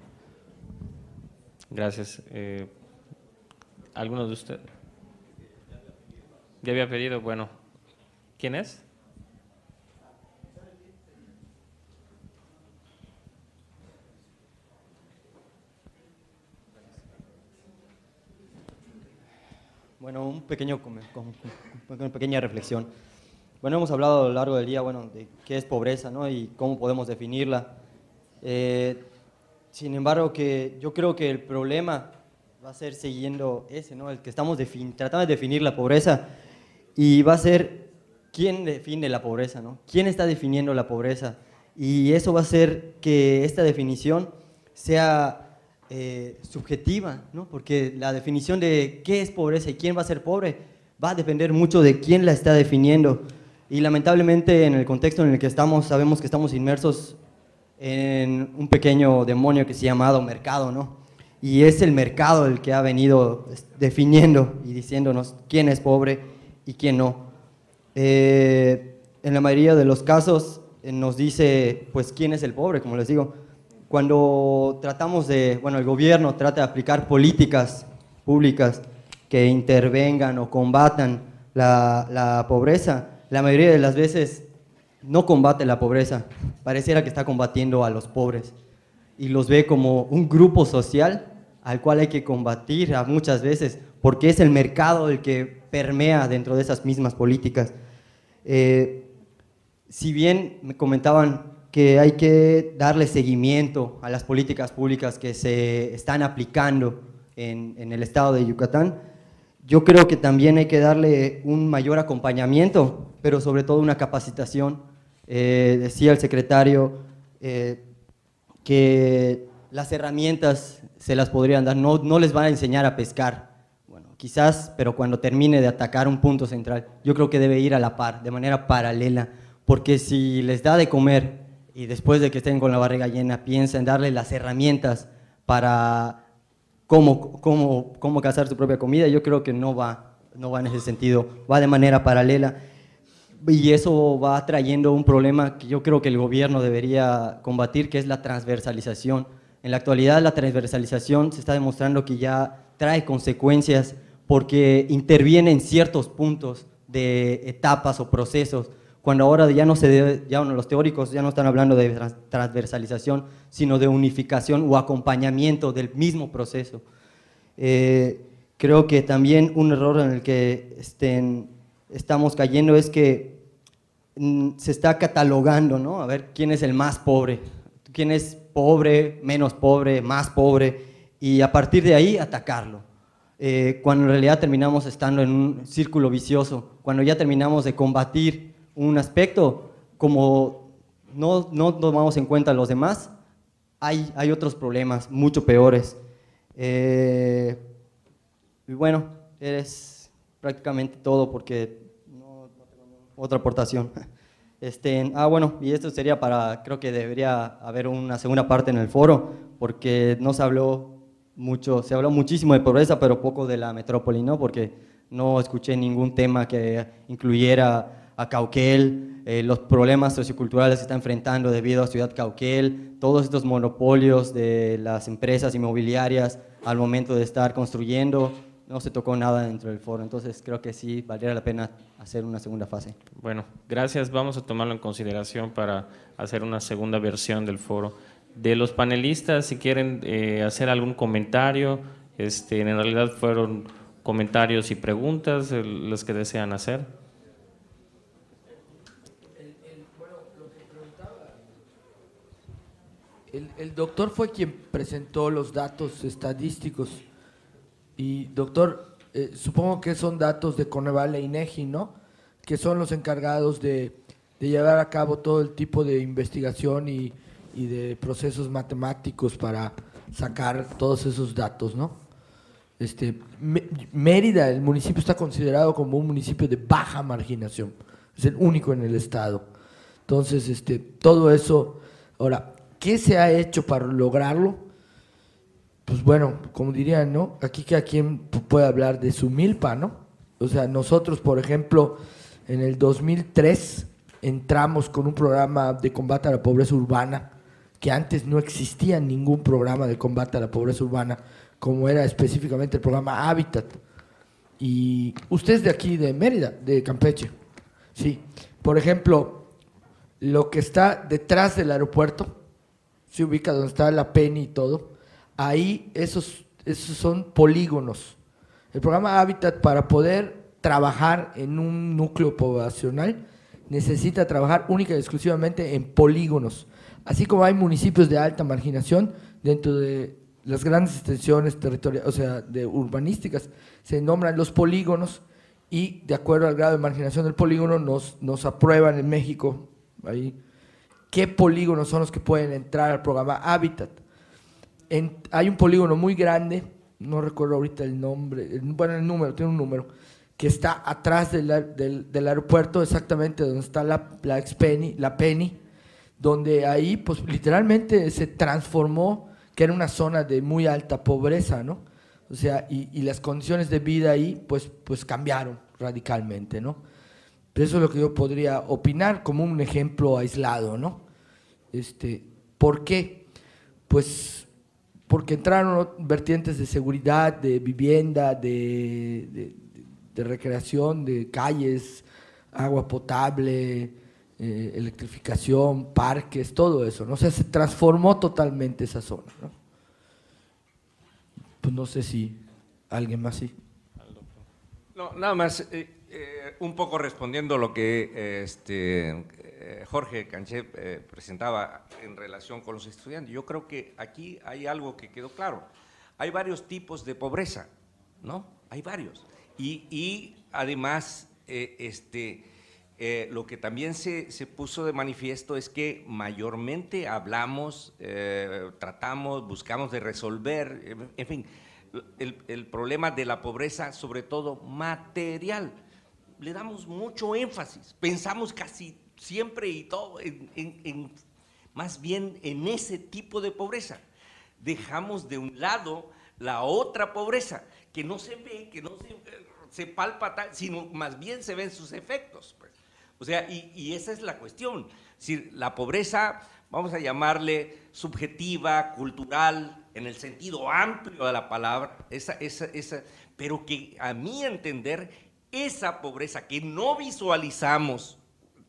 Gracias. ¿Alguno de ustedes? Ya había pedido, bueno. ¿Quién es? Bueno, una pequeña reflexión. Bueno, hemos hablado a lo largo del día, bueno, de qué es pobreza, ¿no? Y cómo podemos definirla. Sin embargo, yo creo que el problema va a ser siguiendo ese, ¿no? El que estamos tratando de definir la pobreza, y va a ser quién define la pobreza, ¿no? ¿Quién está definiendo la pobreza? Y eso va a hacer que esta definición sea subjetiva, ¿no? Porque la definición de qué es pobreza y quién va a ser pobre va a depender mucho de quién la está definiendo. Y lamentablemente en el contexto en el que estamos, sabemos que estamos inmersos en un pequeño demonio que se ha llamado mercado, ¿no? Y es el mercado el que ha venido definiendo y diciéndonos quién es pobre y quién no. En la mayoría de los casos nos dice, pues, quién es el pobre, como les digo. Cuando tratamos el gobierno trata de aplicar políticas públicas que intervengan o combatan la pobreza, la mayoría de las veces no combate la pobreza, pareciera que está combatiendo a los pobres y los ve como un grupo social al cual hay que combatir muchas veces, porque es el mercado el que permea dentro de esas mismas políticas. Si bien me comentaban que hay que darle seguimiento a las políticas públicas que se están aplicando en el estado de Yucatán, yo creo que también hay que darle un mayor acompañamiento, pero sobre todo una capacitación. Decía el secretario que las herramientas se las podrían dar, no les van a enseñar a pescar, bueno, quizás, pero cuando termine de atacar un punto central, yo creo que debe ir a la par, de manera paralela, porque si les da de comer y después de que estén con la barriga llena piensa en darle las herramientas para cómo cazar su propia comida, yo creo que no va en ese sentido, va de manera paralela. Y eso va trayendo un problema que yo creo que el gobierno debería combatir, que es la transversalización. En la actualidad la transversalización se está demostrando que ya trae consecuencias porque interviene en ciertos puntos de etapas o procesos, cuando ahora ya no los teóricos ya no están hablando de transversalización, sino de unificación o acompañamiento del mismo proceso. Creo que también un error en el que estamos cayendo es que se está catalogando, ¿no? A ver quién es el más pobre, quién es pobre, menos pobre, más pobre, y a partir de ahí atacarlo. Cuando en realidad terminamos estando en un círculo vicioso, cuando ya terminamos de combatir un aspecto, como no tomamos en cuenta a los demás, hay otros problemas mucho peores. Y bueno, es prácticamente todo porque no tengo otra aportación. Bueno, y esto sería creo que debería haber una segunda parte en el foro, porque no se habló mucho, se habló muchísimo de pobreza, pero poco de la metrópoli, ¿no? Porque no escuché ningún tema que incluyera a Cauquel, los problemas socioculturales que está enfrentando debido a Ciudad Cauquel, todos estos monopolios de las empresas inmobiliarias al momento de estar construyendo. No se tocó nada dentro del foro, entonces creo que sí valdría la pena hacer una segunda fase. Bueno, gracias, vamos a tomarlo en consideración para hacer una segunda versión del foro. De los panelistas, si quieren hacer algún comentario, en realidad fueron comentarios y preguntas los que desean hacer. El doctor fue quien presentó los datos estadísticos. Y doctor, supongo que son datos de Coneval e INEGI, ¿no? Que son los encargados de llevar a cabo todo el tipo de investigación y de procesos matemáticos para sacar todos esos datos, ¿no? Mérida, el municipio está considerado como un municipio de baja marginación, es el único en el estado. Entonces, todo eso, ahora, ¿qué se ha hecho para lograrlo? Pues bueno, como dirían, ¿no? Aquí cada quien puede hablar de su milpa, ¿no? O sea, nosotros, por ejemplo, en el 2003 entramos con un programa de combate a la pobreza urbana, que antes no existía ningún programa de combate a la pobreza urbana, como era específicamente el programa Hábitat. Y usted es de aquí, de Mérida, de Campeche. Sí. Por ejemplo, lo que está detrás del aeropuerto, se ubica donde está la Penny y todo. Ahí esos son polígonos. El programa Hábitat, para poder trabajar en un núcleo poblacional, necesita trabajar única y exclusivamente en polígonos. Así como hay municipios de alta marginación, dentro de las grandes extensiones territoriales, o sea, de urbanísticas, se nombran los polígonos y de acuerdo al grado de marginación del polígono nos aprueban en México ahí qué polígonos son los que pueden entrar al programa Hábitat. Hay un polígono muy grande, no recuerdo ahorita el nombre, el número, tiene un número, que está atrás del aeropuerto, exactamente donde está la Penny, donde ahí pues literalmente se transformó, que era una zona de muy alta pobreza, ¿no? O sea, y las condiciones de vida ahí pues cambiaron radicalmente, ¿no? Pero eso es lo que yo podría opinar como un ejemplo aislado, ¿no? ¿Por qué? Pues porque entraron vertientes de seguridad, de vivienda, de recreación, de calles, agua potable, electrificación, parques, todo eso, ¿no? O sea, se transformó totalmente esa zona, ¿no? Pues no sé si alguien más sí. No, nada más, un poco respondiendo a lo que Jorge Canché presentaba en relación con los estudiantes. Yo creo que aquí hay algo que quedó claro. Hay varios tipos de pobreza, ¿no? Hay varios. Y además, lo que también se puso de manifiesto es que mayormente hablamos, tratamos, buscamos de resolver, en fin, el problema de la pobreza, sobre todo material. Le damos mucho énfasis, pensamos casi siempre y todo más bien en ese tipo de pobreza. Dejamos de un lado la otra pobreza, que no se ve, que no se palpa, sino más bien se ven sus efectos, pues. O sea, y esa es la cuestión. Es decir, la pobreza, vamos a llamarle subjetiva, cultural, en el sentido amplio de la palabra, pero que a mi entender, esa pobreza que no visualizamos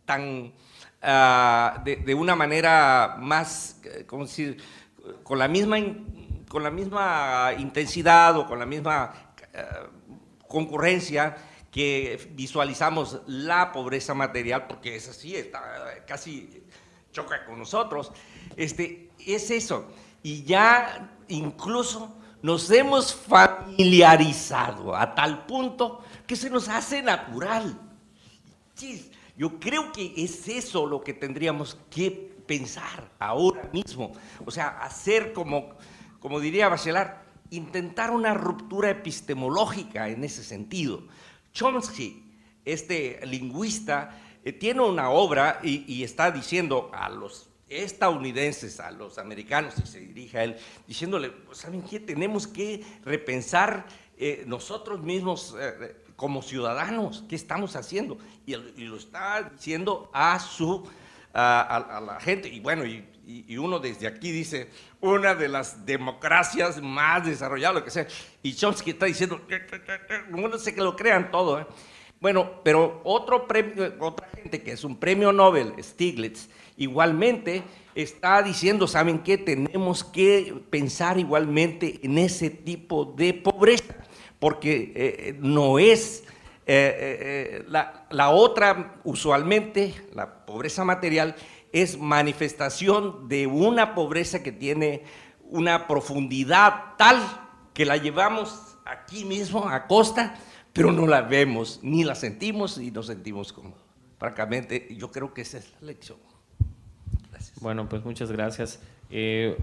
tan de una manera más, ¿cómo decir?, con la misma intensidad o con la misma concurrencia que visualizamos la pobreza material, porque es así, está, casi choca con nosotros, es eso. Y ya incluso nos hemos familiarizado a tal punto que se nos hace natural. Sí, yo creo que es eso lo que tendríamos que pensar ahora mismo. O sea, hacer como diría Bachelard, intentar una ruptura epistemológica en ese sentido. Chomsky, este lingüista, tiene una obra y está diciendo a los estadounidenses, a los americanos, y se dirige a él, diciéndole, ¿saben qué? Tenemos que repensar nosotros mismos como ciudadanos, ¿qué estamos haciendo? Y lo está diciendo a la gente, y bueno, y uno desde aquí dice, una de las democracias más desarrolladas, lo que sea, y Chomsky está diciendo, no sé que lo crean todo, Bueno, pero otra gente que es un premio Nobel, Stiglitz, igualmente está diciendo, ¿saben qué? Tenemos que pensar igualmente en ese tipo de pobreza, porque no es la otra, usualmente, la pobreza material, es manifestación de una pobreza que tiene una profundidad tal que la llevamos aquí mismo a costa, pero no la vemos, ni la sentimos y nos sentimos como, francamente, yo creo que esa es la lección. Gracias. Bueno, pues muchas gracias.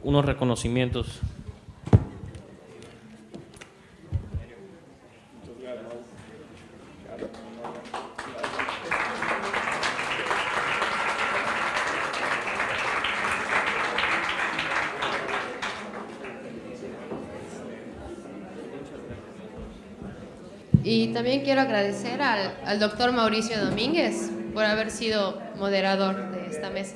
Unos reconocimientos. Y también quiero agradecer al doctor Mauricio Domínguez por haber sido moderador de esta mesa.